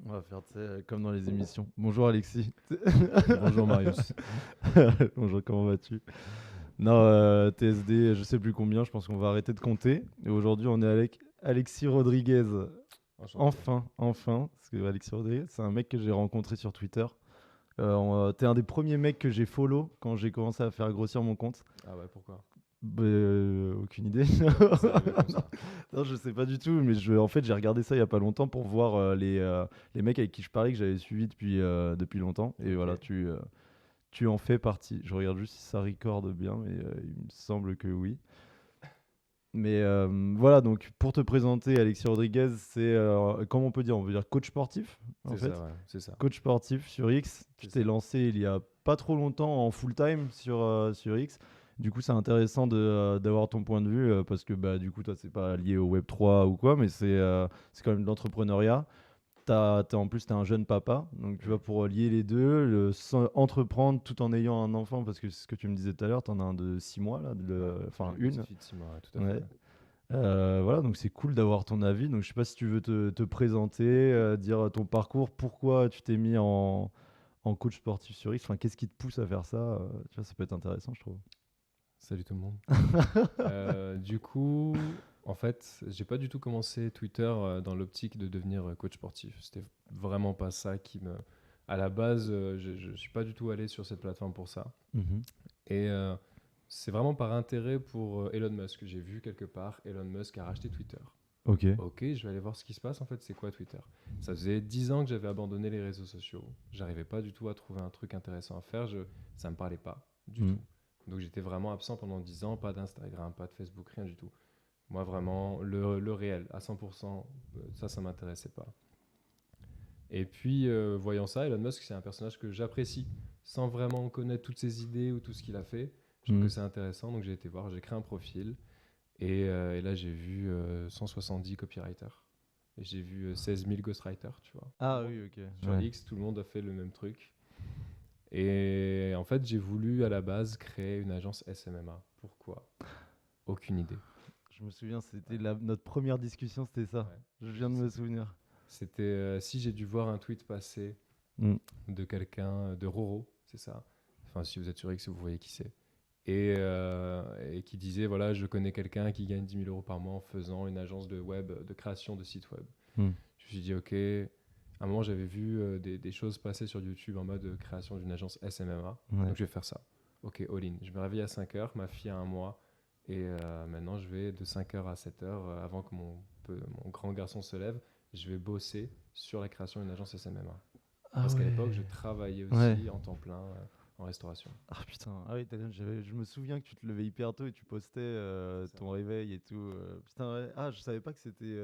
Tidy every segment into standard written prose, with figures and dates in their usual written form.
On va faire comme dans les émissions. Bonjour Alexis. Bonjour Marius. Bonjour, comment vas-tu? Non, TSD, je sais plus combien, je pense qu'on va arrêter de compter. Et aujourd'hui, on est avec Alexis Rodriguez. Enchanté. Enfin, parce que Alexis Rodriguez, c'est un mec que j'ai rencontré sur Twitter. T'es un des premiers mecs que j'ai follow quand j'ai commencé à faire grossir mon compte. Ah ouais, pourquoi? Bah, aucune idée. C'est arrivé comme non, ça. non, je sais pas du tout, mais en fait, j'ai regardé ça il y a pas longtemps pour voir les mecs avec qui je parlais que j'avais suivis depuis longtemps. Et Ok. voilà, tu en fais partie. Je regarde juste si ça recorde bien, mais il me semble que oui. Mais voilà, donc pour te présenter, Alexis Rodriguez, c'est, comment on peut dire? On peut dire coach sportif, en C'est fait. ça, ouais, c'est ça. Coach sportif sur X. Tu C'est t'es ça. lancé il y a pas trop longtemps en full time sur X. Du coup, c'est intéressant d'avoir ton point de vue parce que bah, du coup, toi, c'est pas lié au Web3 ou quoi, mais c'est quand même de l'entrepreneuriat. En plus, tu es un jeune papa, donc tu Mm. vois, pour lier les deux, entreprendre tout en ayant un enfant, parce que c'est ce que tu me disais tout à l'heure, tu en as un de 6 mois, là, Ouais, j'ai enfin une petite une. fille de 6 mois, ouais, tout à fait. Ouais. Voilà, donc c'est cool d'avoir ton avis. Donc je sais pas si tu veux te présenter, dire ton parcours, pourquoi tu t'es mis en coach sportif sur X. Enfin, qu'est-ce qui te pousse à faire ça? Tu vois, ça peut être intéressant, je trouve. Salut tout le monde. Du coup, en fait, j'ai pas du tout commencé Twitter dans l'optique de devenir coach sportif. C'était vraiment pas ça qui me. À la base, je suis pas du tout allé sur cette plateforme pour ça. Mhm. Et c'est vraiment par intérêt pour Elon Musk. J'ai vu quelque part Elon Musk a racheté Twitter. Ok. Ok, je vais aller voir ce qui se passe. En fait, c'est quoi Twitter? Ça faisait 10 ans que j'avais abandonné les réseaux sociaux. J'arrivais pas du tout à trouver un truc intéressant à faire. Ça me parlait pas du Mhm. tout. Donc j'étais vraiment absent pendant 10 ans. Pas d'Instagram, pas de Facebook, rien du tout. Moi, vraiment, le réel, à 100%, ça m'intéressait pas. Et puis, voyant ça, Elon Musk, c'est un personnage que j'apprécie, sans vraiment connaître toutes ses idées ou tout ce qu'il a fait. Je trouve que Mhm. c'est intéressant, donc j'ai été voir, j'ai créé un profil. Et là, j'ai vu 170 copywriters. Et j'ai vu 16 000 ghostwriters, tu vois. Tout le Ah monde, oui, ok. sur Ouais. X, tout le monde a fait le même truc. Et en fait, j'ai voulu à la base créer une agence SMMA. Pourquoi? Aucune idée. Je me souviens, c'était Ouais, notre première discussion, c'était ça. ouais. Je viens de me souvenir. C'était si j'ai dû voir un tweet passer Mhm. de quelqu'un, de Roro, c'est ça. Enfin, si vous êtes sur X, vous voyez qui c'est. Et qui disait voilà, je connais quelqu'un qui gagne 10 000 euros par mois en faisant une agence de web, de création de site web. Mhm. Je me suis dit ok. À un moment, j'avais vu des choses passer sur YouTube en mode création d'une agence SMMA. Ouais. Donc, je vais faire ça. Ok, all-in. Je me réveille à 5 heures, ma fille a un mois. Et maintenant, je vais de 5 heures à 7 heures, avant que mon grand garçon se lève, je vais bosser sur la création d'une agence SMMA. Ah Parce qu'à l'époque, je ouais. travaillais Ouais. aussi en temps plein en restauration. Ah putain, ah oui, je me souviens que tu te levais hyper tôt et tu postais C'est ça. ton réveil et tout. Putain, ouais. Ah, je savais pas que c'était.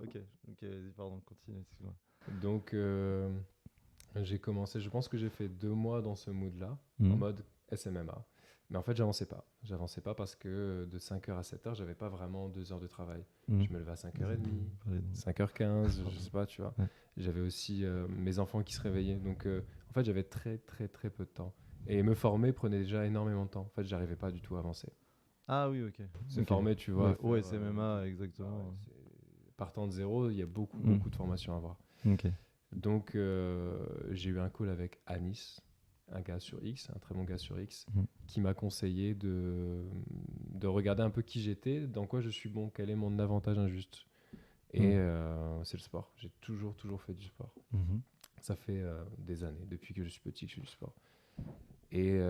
Ok, ok, vas-y, pardon, continue, excuse-moi. Donc, j'ai commencé, je pense que j'ai fait 2 mois dans ce mood-là, en Mhm. mode SMMA. Mais en fait, j'avançais pas. J'avançais pas parce que de 5 heures à 7 heures, j'avais pas vraiment 2 heures de travail. Mhm. Je me levais à Vas-y, 5h30, pardon. 5h15, je Pardon. sais pas, tu vois. Ouais. J'avais aussi mes enfants qui se réveillaient. Donc, en fait, j'avais très, très, très peu de temps. Et me former prenait déjà énormément de temps. En fait, j'arrivais pas du tout à avancer. Ah oui, ok. Se Ok. former, tu vois, à Ouais, faire OSMMA, bah ouais, exactement. partant de zéro, il y a beaucoup, Mhm. beaucoup de formations à avoir. Ok. Donc, j'ai eu un call avec Anis, un gars sur X, un très bon gars sur X, Mhm. qui m'a conseillé de regarder un peu qui j'étais, dans quoi je suis bon, quel est mon avantage injuste. Et Mhm. c'est le sport. J'ai toujours, toujours fait du sport. Mhm. Ça fait des années, depuis que je suis petit, que je fais du sport. Et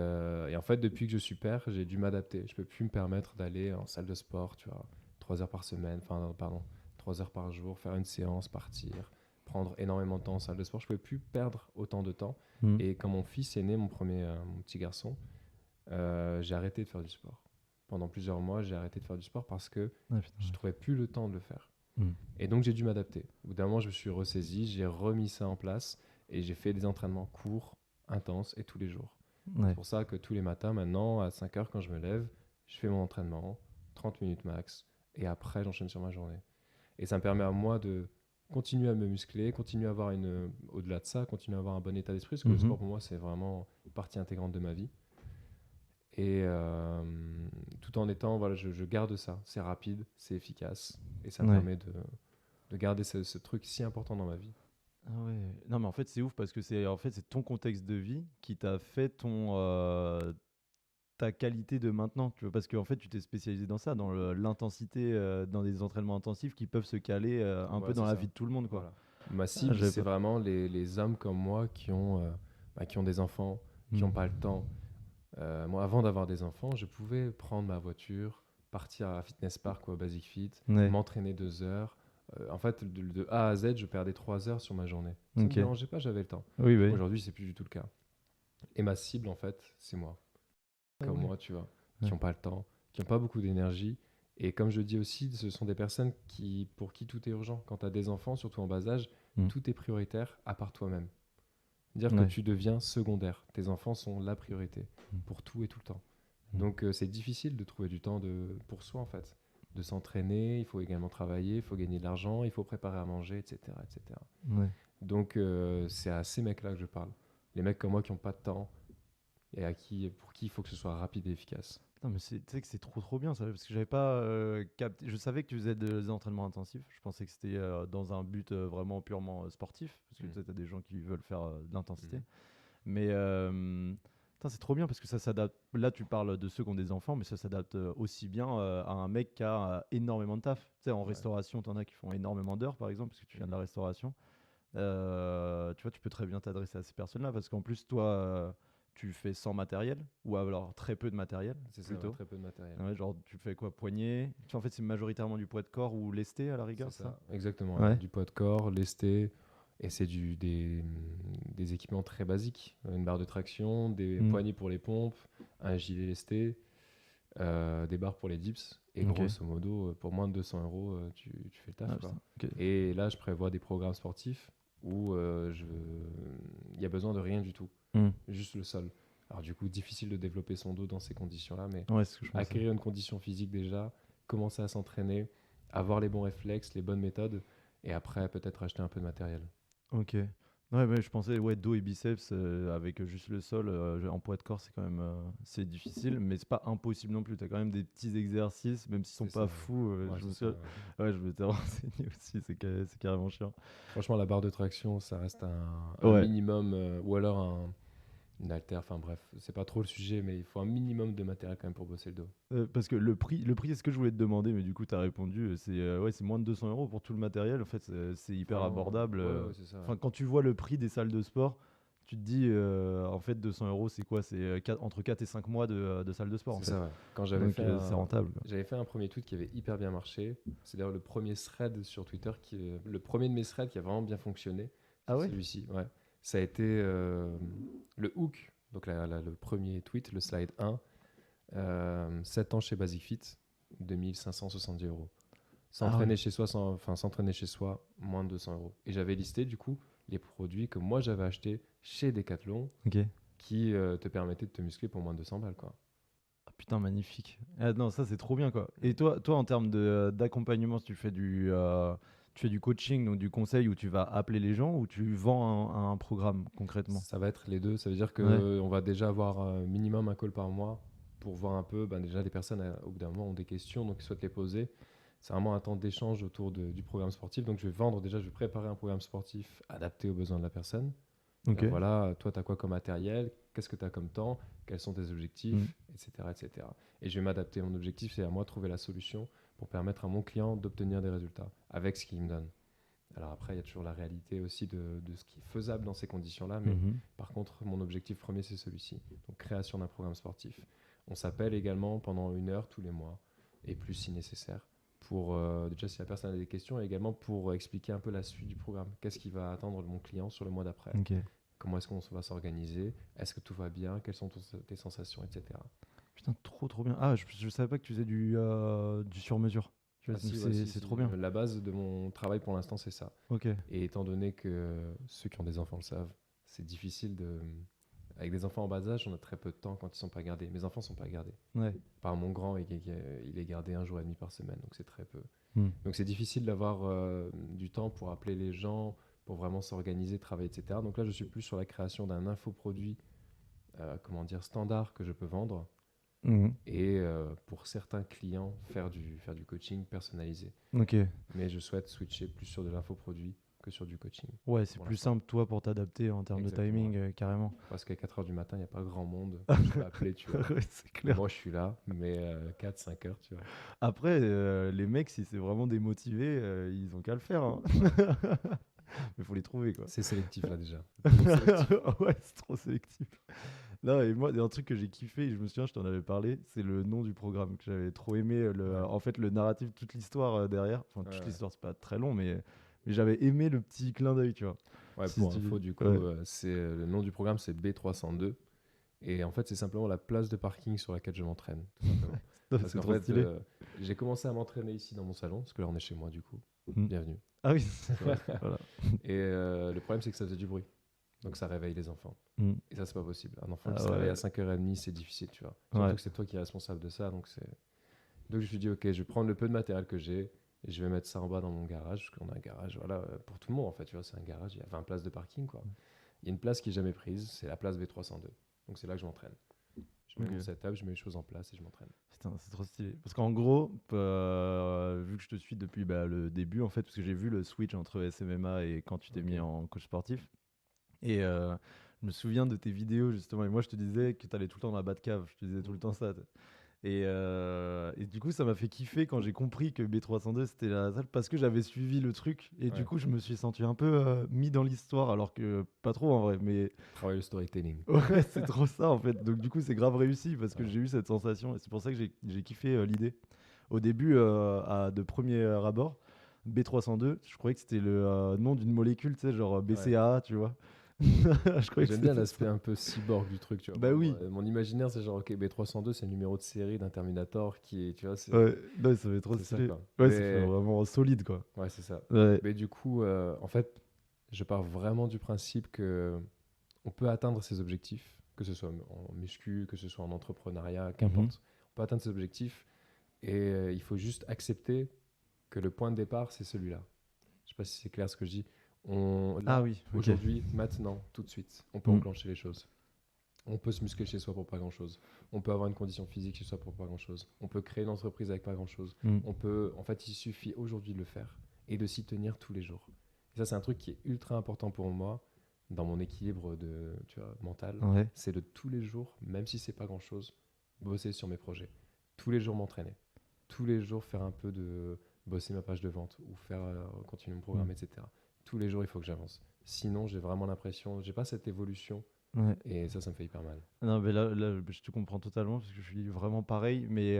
en fait, depuis que je suis père, j'ai dû m'adapter. Je peux plus me permettre d'aller en salle de sport, tu vois, 3 heures par semaine, enfin, non, pardon, 3 heures par jour, faire une séance, partir, prendre énormément de temps en salle de sport. Je ne pouvais plus perdre autant de temps. Mhm. Et quand mon fils est né, mon petit garçon, j'ai arrêté de faire du sport. Pendant plusieurs mois, j'ai arrêté de faire du sport parce que Ah putain, je ne ouais. trouvais plus le temps de le faire. Mhm. Et donc, j'ai dû m'adapter. Au bout d'un moment, je me suis ressaisi, j'ai remis ça en place et j'ai fait des entraînements courts, intenses et tous les jours. C'est Ouais. pour ça que tous les matins, maintenant, à 5 heures, quand je me lève, je fais mon entraînement, 30 minutes max, et après, j'enchaîne sur ma journée. Et ça me permet à moi de continuer à me muscler, continuer à avoir au-delà de ça, continuer à avoir un bon état d'esprit, parce que le Mhm. sport, pour moi, c'est vraiment une partie intégrante de ma vie. Et tout en étant, voilà, je garde ça. C'est rapide, c'est efficace, et ça me Ouais. permet de garder ce truc si important dans ma vie. Ah ouais. non, mais en fait, c'est ouf parce que c'est ton contexte de vie qui t'a fait ta qualité de maintenant. Tu vois, parce qu'en fait, tu t'es spécialisé dans ça, dans l'intensité, dans des entraînements intensifs qui peuvent se caler un peu Ouais, dans c'est la ça. vie de tout le monde, quoi. Voilà. Ma Ah, cible, j'avais c'est pas. vraiment les hommes comme moi qui ont des enfants, qui n'ont Hmm. pas le temps. Moi, avant d'avoir des enfants, je pouvais prendre ma voiture, partir à Fitness Park ou à Basic Fit, Ouais. m'entraîner 2 heures. En fait, de A à Z, je perdais 3 heures sur ma journée. Ça ne me Ok. dérangeait pas, j'avais le temps. Oui, oui. Aujourd'hui, c'est plus du tout le cas. Et ma cible, en fait, c'est moi. Ah Comme ouais. moi, tu vois, qui Ouais. n'ont pas le temps, qui n'ont pas beaucoup d'énergie. Et comme je dis aussi, ce sont des personnes pour qui tout est urgent. Quand tu as des enfants, surtout en bas âge, Hmm. tout est prioritaire à part toi-même. Dire que Ouais. tu deviens secondaire. Tes enfants sont la priorité Hmm. pour tout et tout le temps. Hmm. Donc c'est difficile de trouver du temps pour soi en fait. De s'entraîner, il faut également travailler, il faut gagner de l'argent, il faut préparer à manger, etc. etc. Ouais. Donc c'est à ces mecs-là que je parle. Les mecs comme moi qui n'ont pas de temps et pour qui il faut que ce soit rapide et efficace. Putain, mais tu sais que c'est trop bien ça, parce que j'avais pas capté. Je savais que tu faisais des entraînements intensifs. Je pensais que c'était dans un but vraiment purement sportif, parce que tu sais, t'as des gens qui veulent faire de l'intensité. Mhm. Mais putain, c'est trop bien parce que ça s'adapte. Là, tu parles de ceux qui ont des enfants, mais ça s'adapte aussi bien à un mec qui a énormément de taf. Tu sais, en Ouais. restauration, t'en as qui font énormément d'heures, par exemple, parce que tu viens de la restauration. Tu vois, tu peux très bien t'adresser à ces personnes-là parce qu'en plus, toi, tu fais sans matériel ou alors très peu de matériel, C'est ça, ouais, plutôt. très peu de matériel. Ouais, genre, tu fais quoi, poignet? En fait, c'est majoritairement du poids de corps ou lesté à la C'est rigueur, ça? ça, exactement. Ouais. Ouais. Du poids de corps, lesté, et c'est des équipements très basiques. Une barre de traction, des Hmm. poignées pour les pompes, un gilet lesté, des barres pour les dips. Et Ok. grosso modo, pour moins de 200 euros, tu fais le Ah, taf, quoi. putain, ok. Et là, je prévois des programmes sportifs où il y a besoin de rien du tout, Hmm. juste le sol. Alors du coup, difficile de développer son dos dans ces conditions-là, mais Ouais, c'est ce que je pensais. acquérir une condition physique déjà, commencer à s'entraîner, avoir les bons réflexes, les bonnes méthodes, et après peut-être acheter un peu de matériel. Ok. Ouais, mais je pensais, ouais, dos et biceps avec juste le sol en poids de corps, c'est quand même c'est difficile, mais c'est pas impossible non plus. Tu as quand même des petits exercices, même s'ils sont C'est ça, pas ouais. fous. Ouais, Je c'est me ça, souviens, ouais. ouais, je m'étais renseigné aussi, c'est carrément chiant. Franchement, la barre de traction, ça reste un Ouais. minimum, ou alors une haltère, enfin bref, c'est pas trop le sujet, mais il faut un minimum de matériel quand même pour bosser le dos. Parce que le prix, c'est ce que je voulais te demander, mais du coup, tu as répondu. C'est moins de 200 euros pour tout le matériel. En fait, c'est hyper Vraiment, abordable. ouais, ouais, c'est ça. Enfin, quand tu vois le prix des salles de sport, tu te dis, en fait, 200 euros, c'est quoi? C'est entre 4 et 5 mois de salle de sport, en C'est fait. ça, ouais. Quand Donc, c'est rentable, quoi. j'avais fait un premier tweet qui avait hyper bien marché. C'est d'ailleurs le premier thread sur Twitter, le premier de mes threads qui a vraiment bien fonctionné. Ah C'est ouais? celui-ci, ouais. Ça a été le hook, donc le premier tweet, le slide 1. 7 ans chez Basic Fit, 2570 euros. Ah ouais. S'entraîner chez soi, moins de 200 euros. Et j'avais listé du coup les produits que moi j'avais achetés chez Decathlon Ok. qui te permettaient de te muscler pour moins de 200 balles, quoi. Ah, putain, magnifique. Ah, non, ça, c'est trop bien, quoi. Et toi en termes d'accompagnement, si tu fais du coaching, donc du conseil où tu vas appeler les gens ou tu vends un programme concrètement? Ça va être les deux. Ça veut dire Ouais. qu'on va déjà avoir minimum un call par mois pour voir un peu. Ben déjà, les personnes, au bout d'un moment, ont des questions, donc ils souhaitent les poser. C'est vraiment un temps d'échange autour du programme sportif. Donc, je vais vendre déjà, je vais préparer un programme sportif adapté aux besoins de la personne. Ok. Voilà, toi, tu as quoi comme matériel? Qu'est-ce que tu as comme temps? Quels sont tes Mm. objectifs? Etc., etc. Et je vais m'adapter. Mon objectif, c'est à moi de trouver la solution pour permettre à mon client d'obtenir des résultats avec ce qu'il me donne. Alors après, il y a toujours la réalité aussi de ce qui est faisable dans ces conditions-là, mais Mhm. par contre, mon objectif premier, c'est celui-ci. Donc, création d'un programme sportif. On s'appelle également pendant 1 heure tous les mois, et plus si nécessaire, pour déjà si la personne a des questions, et également pour expliquer un peu la suite du programme. Qu'est-ce qui va attendre mon client sur le mois d'après? Ok. Comment est-ce qu'on va s'organiser? Est-ce que tout va bien? Quelles sont tes sensations, etc. Putain, trop bien. Ah, je savais pas que tu faisais du sur-mesure. Tu Ah vois, donc si, ouais, si, c'est si. trop bien. La base de mon travail pour l'instant, c'est ça. Ok. Et étant donné que ceux qui ont des enfants le savent, c'est difficile de. Avec des enfants en bas âge, on a très peu de temps quand ils sont pas gardés. Mes enfants sont pas gardés. Ouais. Par mon grand, il est gardé 1 jour et demi par semaine, donc c'est très peu. Hmm. Donc c'est difficile d'avoir du temps pour appeler les gens, pour vraiment s'organiser, travailler, etc. Donc là, je suis plus sur la création d'un infoproduit, comment dire, standard que je peux vendre. Mhm. Et pour certains clients, faire du coaching personnalisé. Ok. Mais je souhaite switcher plus sur de l'infoproduit que sur du coaching. Ouais, c'est Pour plus l'instant. simple, toi, pour t'adapter en termes de Exactement, timing, carrément. parce qu'à 4 heures du matin, il n'y a pas grand monde que je peux appeler, tu vois. Ouais, c'est clair. Moi, je suis là, mais 4-5 heures, tu vois. Après, les mecs, si c'est vraiment démotivé, ils ont qu'à le faire, hein. Mais faut les trouver, quoi. C'est sélectif, là, déjà. Trop sélectif. Ouais, c'est trop sélectif. Non, et moi, un truc que j'ai kiffé, et je me souviens, je t'en avais parlé, c'est le nom du programme que j'avais trop aimé. Ouais. En fait, le narratif, toute l'histoire derrière. Enfin, Ouais, toute ouais. l'histoire, c'est pas très long, mais j'avais aimé le petit clin d'œil, tu vois. Ouais, Si pour tu- info, du coup, Ouais. le nom du programme, c'est B302. Et en fait, c'est simplement la place de parking sur laquelle je m'entraîne, tout simplement. Non, Parce c'est qu'en trop fait, stylé. j'ai commencé à m'entraîner ici dans mon salon, parce que là, on est chez moi, du coup. Mm. Bienvenue. Ah oui, c'est vrai. Voilà. Et le problème, c'est que ça faisait du bruit. Donc, ça réveille les enfants. Mm. Et ça, c'est pas possible. Un enfant Ah qui se réveille ouais. à 5h30, c'est difficile, tu vois. Surtout Ouais. que c'est toi qui es responsable de ça. Donc, je me suis dit, ok, je vais prendre le peu de matériel que j'ai et je vais mettre ça en bas dans mon garage, parce qu'on a un garage, voilà, pour tout le monde, en fait, tu vois, c'est un garage, il y a 20 places de parking, quoi. Il y a une place qui est jamais prise, c'est la place B302. Donc, c'est là que je m'entraîne. Je mets Ok. mon setup, je mets les choses en place et je m'entraîne. Putain, c'est trop stylé. Parce qu'en gros, vu que je te suis depuis le début, en fait, parce que j'ai vu le switch entre SMMA et quand tu t'es mis Ok. en coach sportif. Et je me souviens de tes vidéos, justement. Et moi, je te disais que tu allais tout le temps dans la Batcave. Je te disais tout le temps ça. Et du coup, ça m'a fait kiffer quand j'ai compris que B302 c'était la salle parce que j'avais suivi le truc. Et du Ouais. coup, je me suis senti un peu mis dans l'histoire, alors que pas trop en vrai. Mais Travailler le storytelling. ouais, c'est trop ça en fait. Donc, du coup, c'est grave réussi parce que Ouais. j'ai eu cette sensation. Et c'est pour ça que j'ai kiffé l'idée. Au début, de premier abord, B302, je croyais que c'était le nom d'une molécule, tu sais, genre Ouais. BCAA, tu vois. Je croyais que J'aime bien c'était l'aspect ça. un peu cyborg du truc, tu vois. Bah oui. Mon imaginaire, c'est genre, ok, B302, c'est le numéro de série d'un Terminator qui est, tu vois, Ouais, non, ça fait trop c'est ça, stylé. quoi. Ouais, ça fait Mais, vraiment solide, quoi. ouais, c'est ça. Ouais. Mais du coup, en fait, je pars vraiment du principe que on peut atteindre ses objectifs, que ce soit en muscu, que ce soit en entrepreneuriat, qu'importe. On peut atteindre ses objectifs et il faut juste accepter que le point de départ, c'est celui-là. Je sais pas si c'est clair ce que je dis. Ah Là, oui, ok. aujourd'hui, maintenant, tout de suite, on peut Mm. enclencher les choses. On peut se muscler chez soi pour pas grand-chose. On peut avoir une condition physique chez soi pour pas grand-chose. On peut créer une entreprise avec pas grand-chose. Mm. On peut, en fait, il suffit aujourd'hui de le faire et de s'y tenir tous les jours. Et ça, c'est un truc qui est ultra important pour moi dans mon équilibre tu vois, mental. Ouais. C'est de tous les jours, même si c'est pas grand-chose, bosser sur mes projets. Tous les jours m'entraîner. Tous les jours faire un peu de bosser ma page de vente ou faire continuer mon programme, etc. Tous les jours, il faut que j'avance. Sinon, j'ai vraiment l'impression, j'ai pas cette évolution Ouais. et ça me fait hyper mal. Non, mais là, je te comprends totalement parce que je suis vraiment pareil. Mais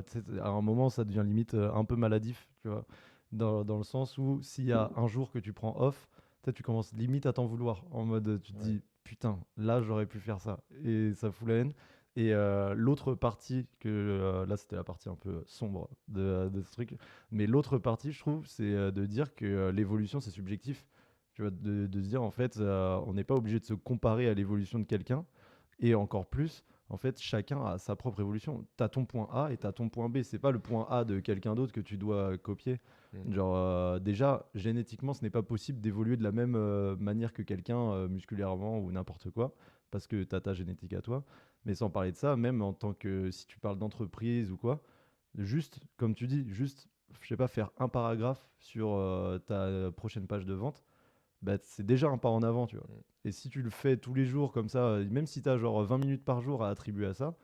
tu sais, à un moment, ça devient limite un peu maladif, tu vois. Dans le sens où s'il y a un jour que tu prends off, tu sais, tu commences limite à t'en vouloir. En mode, tu te Ouais. dis, putain, là, j'aurais pu faire ça. Et ça fout la haine. Et l'autre partie, là, c'était la partie un peu sombre de ce truc. Mais l'autre partie, je trouve, c'est de dire que l'évolution, c'est subjectif. Tu vois, de se dire, en fait, on n'est pas obligé de se comparer à l'évolution de quelqu'un. Et encore plus, en fait, chacun a sa propre évolution. Tu as ton point A et tu as ton point B. C'est pas le point A de quelqu'un d'autre que tu dois copier. Mm. Genre, déjà, génétiquement, ce n'est pas possible d'évoluer de la même manière que quelqu'un musculairement ou n'importe quoi, parce que tu as ta génétique à toi. Mais sans parler de ça, même en tant que, si tu parles d'entreprise ou quoi, juste, comme tu dis, juste, je sais pas, faire un paragraphe sur ta prochaine page de vente, bah, c'est déjà un pas en avant, tu vois. Mm. Et si tu le fais tous les jours comme ça, même si tu as genre 20 minutes par jour à attribuer à ça,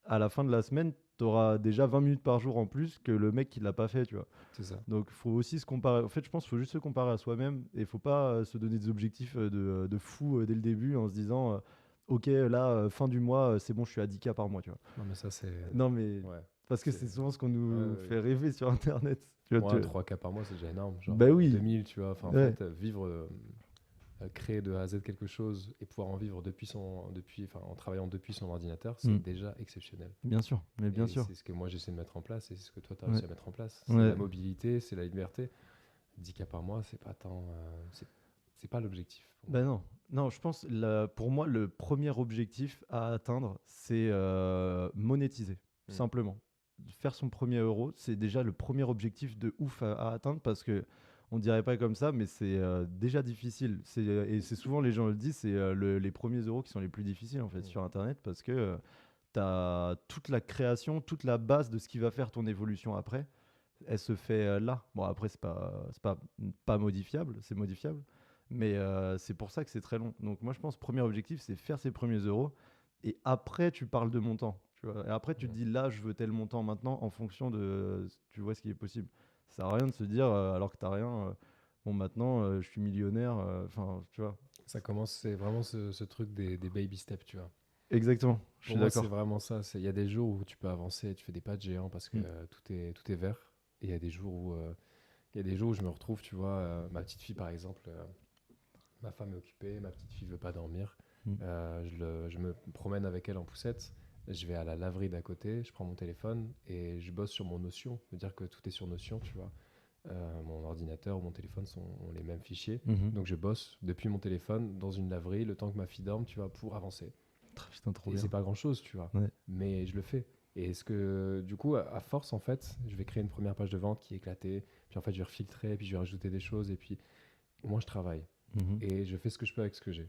à la fin de la semaine, tu auras déjà 20 minutes par jour en plus que le mec qui l'a pas fait, tu vois. C'est ça. Donc il faut aussi se comparer. En fait, je pense qu'il faut juste se comparer à soi-même et il faut pas se donner des objectifs de fou dès le début en se disant OK, là, fin du mois, c'est bon, je suis à 10K par mois, tu vois. Non, mais ça, c'est. Non, mais Ouais. parce que C'est- c'est souvent ce qu'on Ouais, nous ouais, fait rêver sur Internet. Tu vois, Moi, 3K par mois, c'est déjà énorme. Genre Bah oui. 2000, tu vois. Enfin, en Ouais. fait, vivre, créer de A à Z quelque chose et pouvoir en vivre en travaillant depuis son ordinateur, c'est Mm. déjà exceptionnel. Bien sûr, mais bien Et sûr. c'est ce que moi j'essaie de mettre en place et c'est ce que toi tu as Ouais. réussi à mettre en place. C'est Ouais. la mobilité, c'est la liberté. 10K par mois, c'est pas tant. C'est pas l'objectif. pour moi. Ben non, non, je pense pour moi le premier objectif à atteindre, c'est monétiser, Mm. simplement. Faire son premier euro, c'est déjà le premier objectif de ouf à atteindre parce que on dirait pas comme ça, mais c'est déjà difficile. Et c'est souvent les gens le disent, c'est les premiers euros qui sont les plus difficiles en fait Mm. sur Internet parce que tu as toute la création, toute la base de ce qui va faire ton évolution après. elle se fait là. Bon, après, pas modifiable, c'est modifiable. Mais c'est pour ça que c'est très long. Donc, moi, je pense, premier objectif, c'est faire ses premiers euros. Et après, tu parles de montant. Tu vois. Et après, tu te Mm. dis, là, je veux tel montant maintenant en fonction de, tu vois, ce qui est possible. Ça sert à rien de se dire, alors que t'as rien, bon, maintenant, je suis millionnaire. Enfin, tu vois. Ça commence, c'est vraiment ce truc des baby steps, tu vois. Exactement, je Pour suis moi, c'est d'accord. vraiment ça. Il y a des jours où tu peux avancer, tu fais des pas de géant parce que Mm. tout est vert. Et il y a des jours où, je me retrouve, tu vois, ma petite fille, par exemple, ma femme est occupée, ma petite fille veut pas dormir. Mm. Je me promène avec elle en poussette. Je vais à la laverie d'à côté, je prends mon téléphone et je bosse sur mon Notion. C'est-à-dire que tout est sur Notion, tu vois. Mon ordinateur ou mon téléphone ont les mêmes fichiers. Mhm. Donc je bosse depuis mon téléphone dans une laverie le temps que ma fille dorme, tu vois, pour avancer. Putain, trop Et bien. c'est pas grand-chose, tu vois. Ouais. Mais je le fais. Et ce que, du coup, à force, en fait, je vais créer une première page de vente qui est éclatée. Puis en fait, je vais refiltrer, puis je vais rajouter des choses. Et puis, au moins, je travaille. Mhm. Et je fais ce que je peux avec ce que j'ai.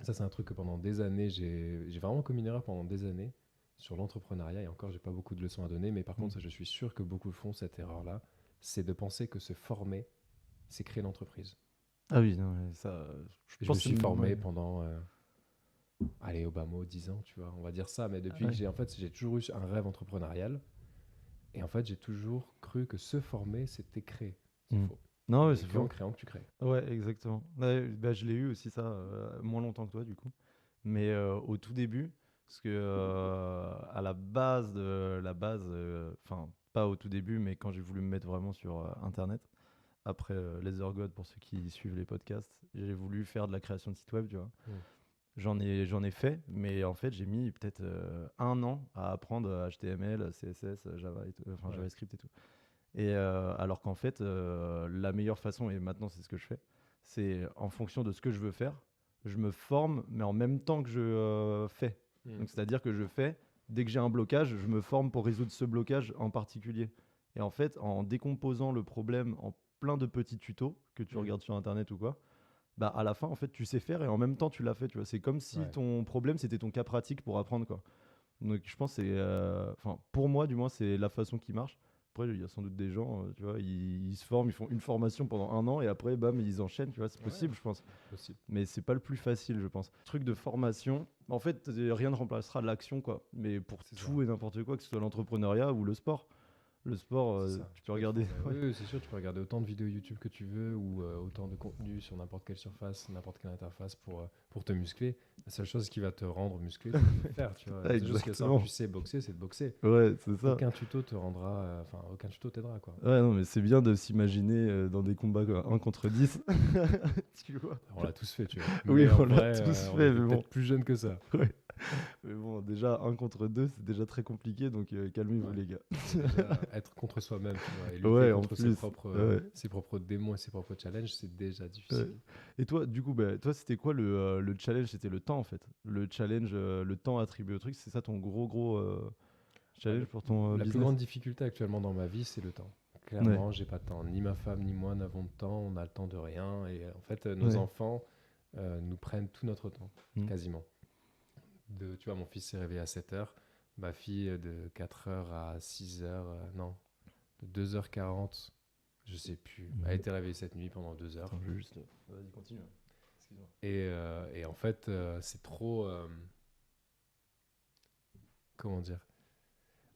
Ça, c'est un truc que pendant des années, j'ai vraiment commis une erreur pendant des années sur l'entrepreneuriat. Et encore, j'ai pas beaucoup de leçons à donner. Mais par Mm. contre, ça, je suis sûr que beaucoup font cette erreur-là. C'est de penser que se former, c'est créer l'entreprise. Ah oui, non, mais ça, je Et je me pense que suis formé ouais. pendant, allez, au bas mot, 10 ans, tu vois, on va dire ça. Mais depuis que Ouais. j'ai toujours eu un rêve entrepreneurial. Et en fait, j'ai toujours cru que se former, c'était créer. C'est Mm. faux. Non, Il ouais, n'y a c'est qu'en faux. créant que tu crées. Ouais, exactement. Ouais, bah, je l'ai eu aussi, ça, moins longtemps que toi, du coup. Mais au tout début, parce que à la base, enfin, pas au tout début, mais quand j'ai voulu me mettre vraiment sur Internet, après les Ergods, pour ceux qui suivent les podcasts, j'ai voulu faire de la création de site web, tu vois. Mm. J'en ai fait, mais en fait, j'ai mis peut-être 1 an à apprendre HTML, CSS, Java et tout, enfin Ouais. JavaScript et tout. Et alors qu'en fait, la meilleure façon, et maintenant c'est ce que je fais, c'est en fonction de ce que je veux faire, je me forme, mais en même temps que je fais. Mm. Donc c'est-à-dire que je fais, dès que j'ai un blocage, je me forme pour résoudre ce blocage en particulier. Et en fait, en décomposant le problème en plein de petits tutos que tu Mm. regardes sur Internet ou quoi, bah à la fin, en fait, tu sais faire et en même temps, tu l'as fait. Tu vois, c'est comme si Ouais. ton problème, c'était ton cas pratique pour apprendre, quoi. Donc je pense que c'est, enfin pour moi du moins c'est la façon qui marche. Après il y a sans doute des gens, tu vois, ils se forment, ils font une formation pendant 1 an et après bam ils enchaînent, tu vois, c'est Ouais, possible je pense. possible. Mais c'est pas le plus facile je pense. Truc de formation, en fait rien ne remplacera l'action quoi. Mais pour C'est ça. tout et n'importe quoi, que ce soit l'entrepreneuriat ou le sport. Le sport, C'est ça. tu Tu peux peux te regarder. former. Ouais. Oui, oui, c'est sûr, tu peux regarder autant de vidéos YouTube que tu veux ou autant de contenu sur n'importe quelle surface, n'importe quelle interface pour te muscler. La seule chose qui va te rendre musclé, c'est de le faire. Tu vois. La seule chose qui va savoir Exactement. que tu sais boxer, c'est de boxer. Ouais, c'est ça. Aucun tuto te rendra, aucun tuto t'aidera, quoi. Ouais, non, mais c'est bien de s'imaginer dans des combats quoi, 1 contre 10. Tu vois. On l'a tous fait, tu vois. Oui, Mais en on l'a vrai, tous on fait, était mais bon. peut-être plus jeunes que ça. Ouais. Mais bon, déjà, 1 contre 2, c'est déjà très compliqué, donc calmez-vous, Ouais. les gars. Déjà, être contre soi-même, tu vois, et lutter Ouais, en contre plus. Ouais, ses propres démons et ses propres challenges, c'est déjà ouais. difficile. Et toi, du coup, bah, toi, c'était quoi le challenge? C'était le temps, en fait. Le challenge, le temps attribué au truc, c'est ça ton gros Bah, challenge pour ton la plus business? grande difficulté actuellement dans ma vie, c'est le temps. Ouais, Clairement, j'ai pas de temps. Ni ma femme ni moi n'avons de temps. On a le temps de rien. Et en fait, nos ouais. enfants nous prennent tout notre temps, Mm. quasiment. Tu vois, mon fils s'est réveillé à 7 heures. Ma fille de 4 heures à 6 heures. Non, de 2h40. Je sais plus. Elle a Mhm. été réveillée cette nuit pendant 2 heures. Attends, je vais juste. Vas-y, continue. Excuse-moi. Et en fait, c'est trop. Comment dire?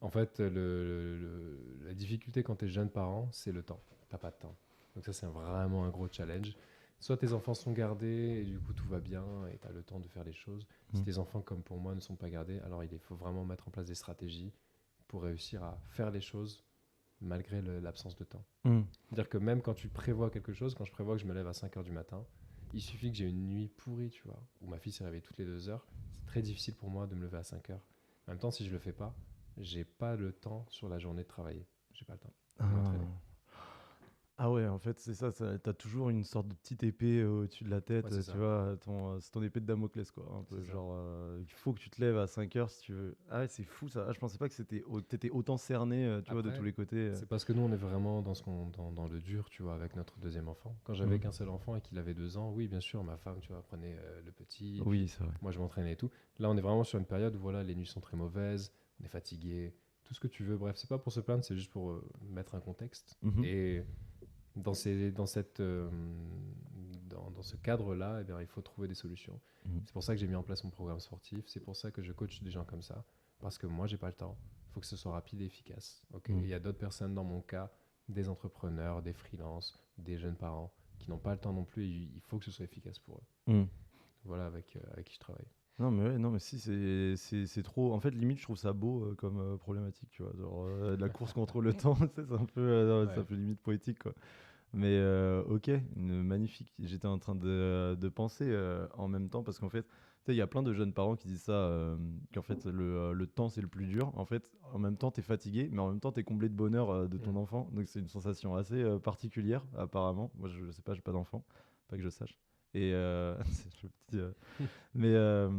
En fait, la difficulté quand tu es jeune parent, c'est le temps. T'as pas de temps. Donc ça, c'est vraiment un gros challenge. Soit tes enfants sont gardés et du coup tout va bien et tu as le temps de faire les choses. Si Mm. tes enfants, comme pour moi, ne sont pas gardés, alors il faut vraiment mettre en place des stratégies pour réussir à faire les choses malgré l'absence de temps. Mm. C'est-à-dire que même quand tu prévois quelque chose, quand je prévois que je me lève à 5 heures du matin, il suffit que j'ai une nuit pourrie, tu vois, où ma fille s'est réveillée toutes les 2 heures. C'est très difficile pour moi de me lever à 5 heures. En même temps, si je le fais pas, j'ai pas le temps sur la journée de travailler. J'ai pas le temps de m'entraîner. Ah. Ah ouais, en fait, c'est ça, t'as toujours une sorte de petite épée au-dessus de la tête, Ouais, c'est tu ça. vois, c'est ton épée de Damoclès, quoi, un peu, C'est ça. genre, il faut que tu te lèves à 5 heures si tu veux. Ah ouais, c'est fou ça, ah, je pensais pas que t'étais autant cerné, tu vois, de tous Après, les côtés. c'est parce que nous, on est vraiment dans le dur, tu vois, avec notre deuxième enfant. Quand j'avais Mhm. qu'un seul enfant et qu'il avait 2 ans, oui, bien sûr, ma femme, tu vois, prenait le petit, et puis Oui, c'est vrai. moi, je m'entraînais et tout. Là, on est vraiment sur une période où, voilà, les nuits sont très mauvaises, on est fatigué, tout ce que tu veux. Bref, c'est pas pour se plaindre, c'est juste pour mettre un contexte. Mhm. Et dans, ces, dans, cette, dans ce cadre-là, eh bien, il faut trouver des solutions. Mhm. C'est pour ça que j'ai mis en place mon programme sportif. C'est pour ça que je coach des gens comme ça. Parce que moi, j'ai pas le temps. Il faut que ce soit rapide et efficace. Ok. Mhm. Il y a d'autres personnes dans mon cas, des entrepreneurs, des freelances, des jeunes parents qui n'ont pas le temps non plus. Et il faut que ce soit efficace pour eux. Mhm. Voilà avec qui je travaille. Non mais ouais, non mais si c'est trop. En fait, limite, je trouve ça beau comme problématique, tu vois. Genre la course contre le temps, tu sais, c'est un peu, c'est un Ouais. peu limite poétique, quoi. Mais ok, magnifique. J'étais en train de penser en même temps parce qu'en fait, tu sais, il y a plein de jeunes parents qui disent ça, qu'en fait le temps c'est le plus dur. En fait, en même temps, t'es fatigué, mais en même temps, t'es comblé de bonheur de ton Mm. enfant. Donc c'est une sensation assez particulière, apparemment. Moi, je sais pas, j'ai pas d'enfant, pas que je sache. Et c'est le petit, mais, euh,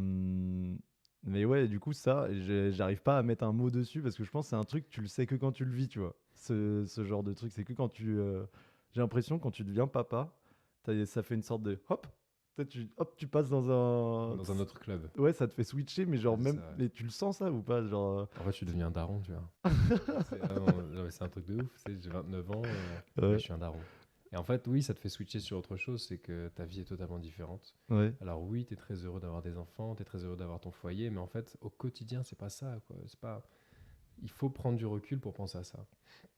mais ouais, du coup, ça, j'arrive pas à mettre un mot dessus parce que je pense que c'est un truc, tu le sais que quand tu le vis, tu vois. Ce genre de truc, c'est que quand tu. J'ai l'impression, quand tu deviens papa, ça fait une sorte de hop, hop, tu passes dans un. Dans un autre club. Ouais, ça te fait switcher, mais Ouais, genre c'est même. ça, ouais. Mais tu le sens ça ou pas? Genre. En fait, je suis devenu un daron, tu vois. Non, mais c'est un truc de ouf. Tu sais, j'ai 29 ans, je Ouais, suis un daron. Et en fait, oui, ça te fait switcher sur autre chose, c'est que ta vie est totalement différente. ouais. Alors oui, tu es très heureux d'avoir des enfants, tu es très heureux d'avoir ton foyer, mais en fait, au quotidien, c'est pas ça, quoi. C'est pas... Il faut prendre du recul pour penser à ça.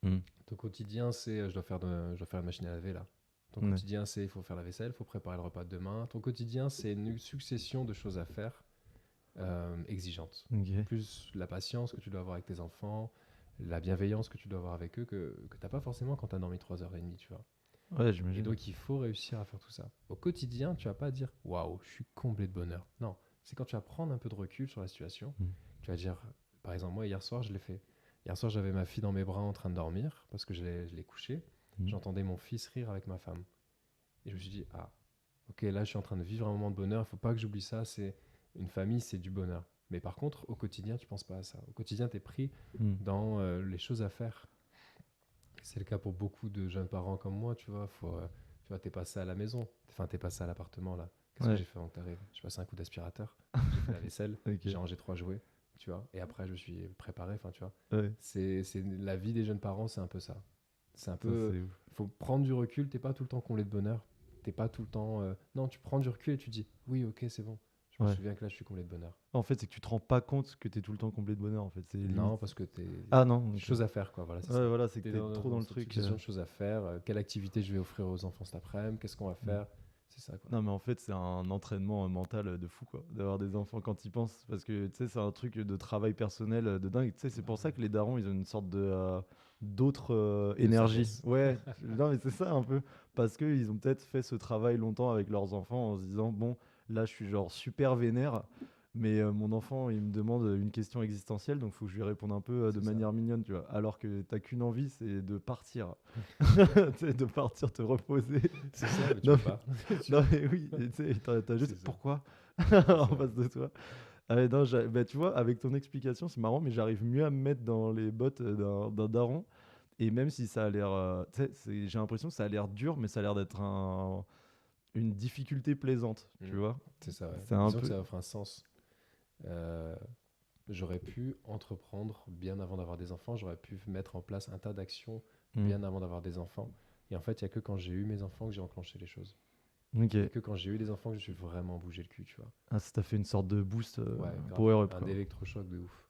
Hmm. Ton quotidien, c'est je dois faire une machine à laver là. Ton Ouais. quotidien, c'est il faut faire la vaisselle, il faut préparer le repas de demain. Ton quotidien, c'est une succession de choses à faire exigeantes. Ok. Plus la patience que tu dois avoir avec tes enfants, la bienveillance que tu dois avoir avec eux, que tu n'as pas forcément quand tu as dormi 3h30, tu vois. Ouais, Et j'imagine. donc, il faut réussir à faire tout ça. Au quotidien, tu vas pas dire waouh, je suis comblé de bonheur. Non, c'est quand tu vas prendre un peu de recul sur la situation, Hmm. tu vas dire, par exemple, moi, hier soir, je l'ai fait. Hier soir, j'avais ma fille dans mes bras en train de dormir parce que je l'ai couchée. Hmm. J'entendais mon fils rire avec ma femme. Et je me suis dit, ah, ok, là, je suis en train de vivre un moment de bonheur. Il faut pas que j'oublie ça. C'est une famille, c'est du bonheur. Mais par contre, au quotidien, tu penses pas à ça. Au quotidien, tu es pris Hmm. dans les choses à faire. C'est le cas pour beaucoup de jeunes parents comme moi, tu vois. Tu vois, t'es passé à la maison. Enfin, t'es passé à l'appartement, là. Qu'est-ce que Ouais. j'ai fait avant que t'arrives? J'ai passé un coup d'aspirateur. J'ai fait la vaisselle. Ok. J'ai rangé 3 jouets, tu vois. Et après, je me suis préparé, enfin, tu vois. Ouais. C'est la vie des jeunes parents, c'est un peu ça. C'est un Ça, peu. c'est ouf. Faut prendre du recul. T'es pas tout le temps comblé de bonheur. T'es pas tout le temps. Non, tu prends du recul et tu dis, oui, ok, c'est bon. Je me Ouais. souviens que là, je suis comblé de bonheur. En fait, c'est que tu te rends pas compte que t'es tout le temps comblé de bonheur. En fait, c'est limite. Non, parce que t'es Ah non. Ok. choses à faire, quoi. Voilà, c'est Ouais, ça. voilà, c'est que T'es t'es trop dans dans le cette truc. succession de choses à faire. Quelle activité je vais offrir aux enfants cet après-midi? Qu'est-ce qu'on va Mm. faire? C'est ça, quoi. Non, mais en fait, c'est un entraînement mental de fou, quoi, d'avoir des enfants quand ils pensent. Parce que, tu sais, c'est un truc de travail personnel de dingue. Tu sais, c'est Bah pour ça ouais. que les darons, ils ont une sorte d'autre De énergie. sagesse. Ouais, non, mais c'est ça un peu. Parce qu'ils ont peut-être fait ce travail longtemps avec leurs enfants en se disant, bon, là, je suis genre super vénère. Mais mon enfant, il me demande une question existentielle, donc il faut que je lui réponde un peu de C'est ça. manière mignonne, tu vois. Alors que t'as qu'une envie, c'est de partir. Tu sais, de partir te reposer. C'est ça, mais tu Non, peux pas. Tu- non, mais oui, et tu sais, t'as C'est juste ça. pourquoi C'est en ça. face de toi. Ah ouais, non, bah, tu vois, avec ton explication, c'est marrant, mais j'arrive mieux à me mettre dans les bottes d'un daron. Et même si ça a l'air. Tu sais, j'ai l'impression que ça a l'air dur, mais ça a l'air d'être une difficulté plaisante, Mm. tu vois. C'est ça, ouais. C'est un Disons que peu. ça offre un sens. Euh, J'aurais pu entreprendre bien avant d'avoir des enfants. J'aurais pu mettre en place un tas d'actions Hmm. bien avant d'avoir des enfants. Et en fait, il n'y a que quand j'ai eu mes enfants que j'ai enclenché les choses. Ok. Il n'y a que quand j'ai eu des enfants que je suis vraiment bougé le cul, tu vois. Ah, ça t'a fait une sorte de boost Ouais, grave. power up, Un quoi. électrochoc de ouf.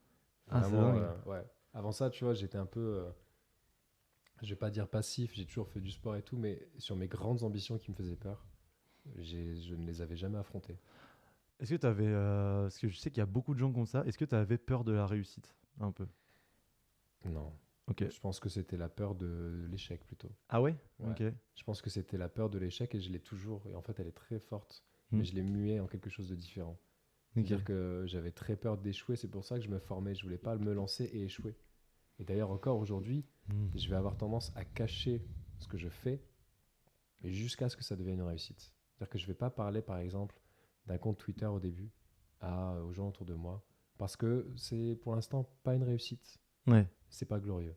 Ah, c'est Vraiment, dingue. ouais. Avant ça, tu vois, j'étais un peu, je vais pas dire passif, j'ai toujours fait du sport et tout, mais sur mes grandes ambitions qui me faisaient peur, je ne les avais jamais affrontées. Est-ce que t'avais. Parce que je sais qu'il y a beaucoup de gens comme ça. Est-ce que t'avais peur de la réussite? Un peu. Non. Ok. Je pense que c'était la peur de l'échec plutôt. Ah ouais? Ouais. Ok. Je pense que c'était la peur de l'échec et je l'ai toujours. Et en fait, elle est très forte, Hmm. mais je l'ai muée en quelque chose de différent. Ok. C'est-à-dire que j'avais très peur d'échouer, c'est pour ça que je me formais. Je voulais pas me lancer et échouer. Et d'ailleurs, encore aujourd'hui, Hmm. je vais avoir tendance à cacher ce que je fais jusqu'à ce que ça devienne une réussite. C'est-à-dire que je vais pas parler, par exemple, d'un compte Twitter au début aux gens autour de moi, parce que c'est pour l'instant pas une réussite, Ouais. c'est pas glorieux.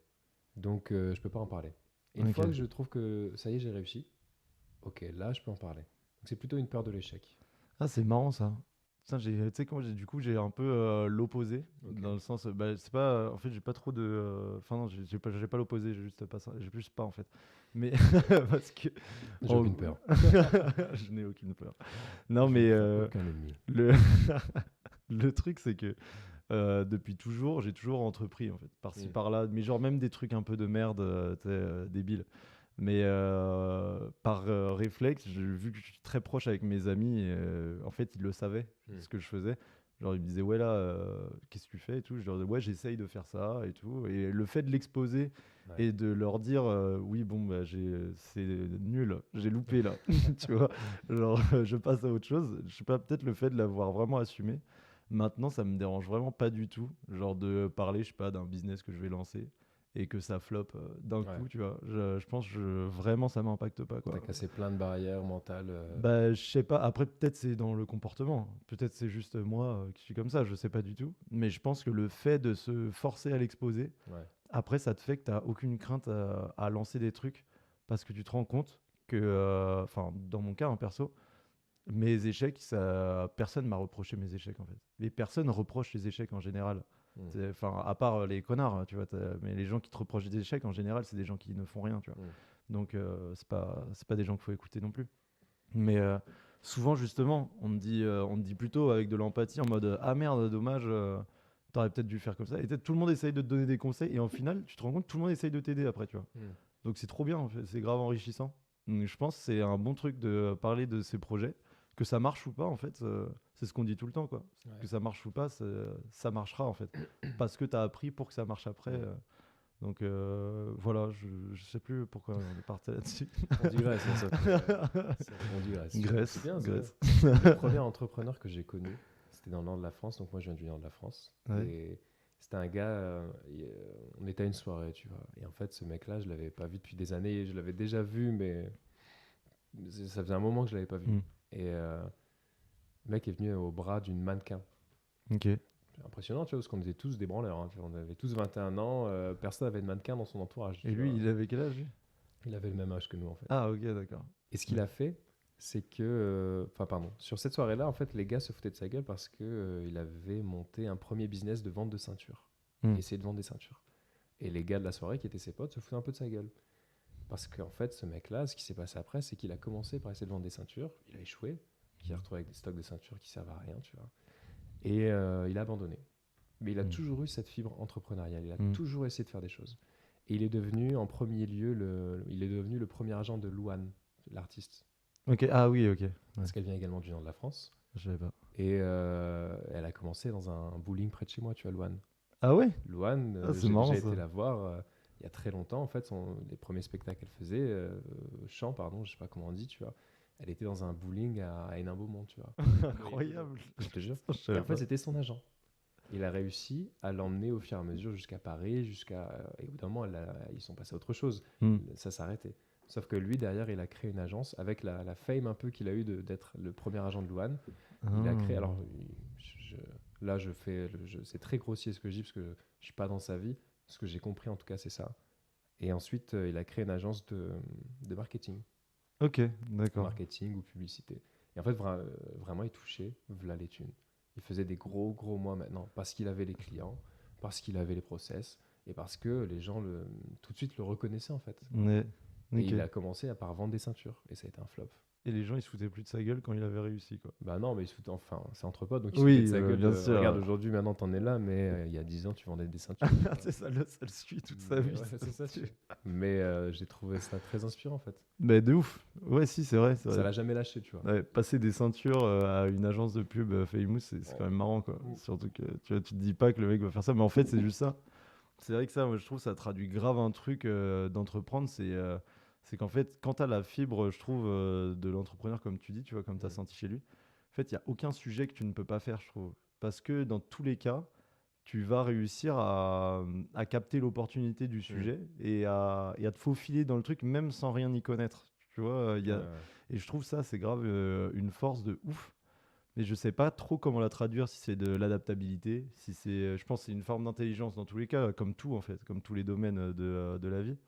Donc je peux pas en parler. Et une Ok. fois que je trouve que ça y est, j'ai réussi, ok, là je peux en parler. Donc c'est plutôt une peur de l'échec. Ah, c'est marrant ça. Putain, tu sais comment du coup j'ai un peu l'opposé Ok. dans le sens bah, c'est pas en fait j'ai pas trop de enfin non j'ai pas l'opposé j'ai juste pas ça j'ai juste pas en fait mais parce que J'ai en- aucune peur. je n'ai aucune peur. Non Je ne mais crains aucun ennemi. le le truc c'est que depuis toujours j'ai toujours entrepris en fait par-ci Hmm. par-là mais genre même des trucs un peu de merde tu sais, débiles mais par réflexe, vu que je suis très proche avec mes amis, en fait, ils le savaient, Hmm. ce que je faisais. Genre, ils me disaient, ouais, là, qu'est-ce que tu fais et tout. Je leur disais, ouais, j'essaye de faire ça et tout. Et le fait de l'exposer Ouais. et de leur dire, oui, bon, bah, c'est nul, j'ai loupé là, tu vois. Genre, je passe à autre chose. Je sais pas, peut-être le fait de l'avoir vraiment assumé. Maintenant, ça me dérange vraiment pas du tout. Genre, de parler, je sais pas, d'un business que je vais lancer et que ça floppe d'un Ouais. coup, tu vois. Je pense que vraiment ça m'impacte pas, T'as quoi. cassé plein de barrières mentales. Bah, je sais pas. Après, peut-être c'est dans le comportement. Peut-être c'est juste moi qui suis comme ça, je sais pas du tout. Mais je pense que le fait de se forcer à l'exposer, Ouais. après, ça te fait que t'as aucune crainte à lancer des trucs parce que tu te rends compte que, enfin, dans mon cas, hein, perso, mes échecs, personne m'a reproché mes échecs en fait. Mais personne reproche les échecs en général. Hmm. Enfin, à part les connards, hein, tu vois. Mais les gens qui te reprochent des échecs en général, c'est des gens qui ne font rien, tu vois. Hmm. Donc c'est pas des gens qu'il faut écouter non plus. Mais souvent justement, on te dit plutôt avec de l'empathie en mode ah merde, dommage. T'aurais peut-être dû faire comme ça. Et peut-être tout le monde essaye de te donner des conseils. Et en final, tu te rends compte que tout le monde essaye de t'aider après, tu vois. Hmm. Donc c'est trop bien, en fait. C'est grave enrichissant. Donc, je pense que c'est un bon truc de parler de ces projets. Que ça marche ou pas, en fait, c'est ce qu'on dit tout le temps, quoi. Que Ouais. ça marche ou pas, ça marchera, en fait. Parce que tu as appris pour que ça marche après. Hmm. Donc voilà, je sais plus pourquoi on est parti là-dessus. On digresse, hein, on digresse. C'est Graisse, bien, c'est bien. graisse. Le premier entrepreneur que j'ai connu, c'était dans le nord de la France, donc moi je viens du nord de la France. Ouais. Et c'était un gars, on était à une soirée, tu vois. Et en fait, ce mec-là, je l'avais pas vu depuis des années. Je l'avais déjà vu, mais ça faisait un moment que je l'avais pas vu. Hmm. Et le mec est venu au bras d'une mannequin. Ok. C'est impressionnant, tu vois, parce qu'on était tous des branleurs, hein, tu vois. On avait tous 21 ans, personne n'avait de mannequin dans son entourage, Et tu lui, vois. il avait quel âge, lui? Il avait le même âge que nous, en fait. Ah, ok, d'accord. Et ce qu'il a fait, c'est que, enfin pardon, sur cette soirée-là, en fait, les gars se foutaient de sa gueule parce que il avait monté un premier business de vente de ceintures, Hmm. essayer de vendre des ceintures. Et les gars de la soirée, qui étaient ses potes, se foutaient un peu de sa gueule. Parce qu'en fait, ce mec-là, ce qui s'est passé après, c'est qu'il a commencé par essayer de vendre des ceintures, il a échoué, il s'est retrouvé avec des stocks de ceintures qui servent à rien, tu vois. Et il a abandonné. Mais il a Hmm. toujours eu cette fibre entrepreneuriale, il a Hmm. toujours essayé de faire des choses. Et il est devenu, en premier lieu, il est devenu le premier agent de Louane, l'artiste. Ok, ah oui, ok. Ouais. Parce qu'elle vient également du nord de la France. Je savais pas. Et elle a commencé dans un bowling près de chez moi, tu vois, Louane. Ah ouais? Louane, Ah, c'est j'ai marrant déjà ça. été la voir il y a très longtemps. En fait, les premiers spectacles qu'elle faisait, chant, pardon, je sais pas comment on dit, tu vois. Elle était dans un bowling à Hénin-Beaumont, tu vois. Incroyable. Je te jure. Je Et savais en fait, pas. c'était son agent. Il a réussi à l'emmener au fur et à mesure jusqu'à Paris, et au bout d'un moment, ils sont passés à autre chose. Hmm. Ça s'arrêtait. Sauf que lui, derrière, il a créé une agence avec la fame un peu qu'il a eu d'être le premier agent de Louane. Il a créé. Ah. Alors, là, c'est très grossier ce que je dis parce que je suis pas dans sa vie. Ce que j'ai compris, en tout cas, c'est ça. Et ensuite, il a créé une agence de marketing, Ok, d'accord. marketing ou publicité. Et en fait, vraiment, il touchait, voilà les thunes. Il faisait des gros, gros mois maintenant parce qu'il avait les clients, parce qu'il avait les process et parce que les gens tout de suite le reconnaissaient en fait. Ouais. Et Ok. il a commencé par vendre des ceintures et ça a été un flop. Et les gens, ils se foutaient plus de sa gueule quand il avait réussi, quoi. Bah non, mais il se foutait, enfin, c'est entre potes, donc il se foutait de Oui, sa gueule. bien sûr. Regarde, aujourd'hui, maintenant, t'en es là, mais il y a 10 ans, tu vendais des ceintures. C'est ça, ça le suit toute sa Mais vie. ouais, c'est ça. Mais j'ai trouvé ça très inspirant, en fait. Mais de ouf. Ouais, si, c'est vrai. C'est Ça vrai. l'a jamais lâché, tu vois. Ouais, passer des ceintures à une agence de pub Famous, c'est Ouais. quand même marrant, quoi. Mm. Surtout que tu te dis pas que le mec va faire ça, mais en fait, c'est juste ça. C'est vrai que ça, moi, je trouve, ça traduit grave un truc d'entreprendre. C'est qu'en fait, quand tu as la fibre, je trouve, de l'entrepreneur, comme tu dis, tu vois, comme tu as Mm. senti chez lui, en fait, il n'y a aucun sujet que tu ne peux pas faire, je trouve. Parce que dans tous les cas, tu vas réussir à capter l'opportunité du Mm. sujet et à te faufiler dans le truc, même sans rien y connaître. Tu vois, Ouais, ouais. et je trouve ça, c'est grave une force de ouf. Mais je sais pas trop comment la traduire, si c'est de l'adaptabilité, si c'est, je pense que c'est une forme d'intelligence dans tous les cas, comme tout en fait, comme tous les domaines de la vie.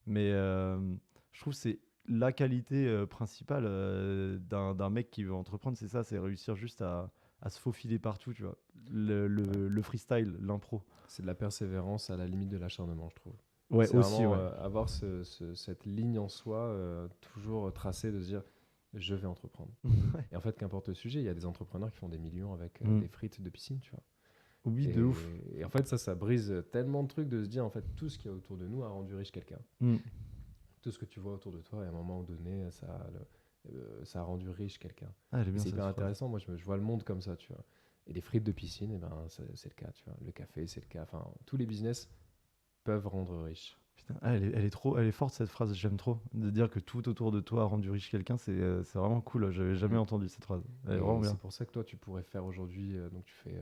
Mais je trouve que c'est la qualité principale d'un mec qui veut entreprendre, c'est ça, c'est réussir juste à se faufiler partout, tu vois. Le freestyle, l'impro. C'est de la persévérance à la limite de l'acharnement, je trouve. Ouais, C'est aussi, vraiment ouais. avoir cette ligne en soi, toujours tracée, de se dire je vais entreprendre. Et en fait, qu'importe le sujet, il y a des entrepreneurs qui font des millions avec Mm. des frites de piscine, tu vois. Oui, de ouf. Et en fait, ça brise tellement de trucs de se dire en fait tout ce qu'il y a autour de nous a rendu riche quelqu'un. Mm. Tout ce que tu vois autour de toi, à un moment donné, ça a rendu riche quelqu'un. Ah, elle est Et bien c'est cette hyper phrase. intéressant. Moi, je vois le monde comme ça, tu vois. Et les frites de piscine, eh ben, c'est le cas, tu vois. Le café, c'est le cas. Enfin, tous les business peuvent rendre riche. Putain, elle est forte cette phrase, j'aime trop. De dire que tout autour de toi a rendu riche quelqu'un, c'est vraiment cool. J'avais jamais Mm. entendu cette phrase. Elle est Et vraiment c'est bien. pour ça que toi, tu pourrais faire aujourd'hui, donc tu fais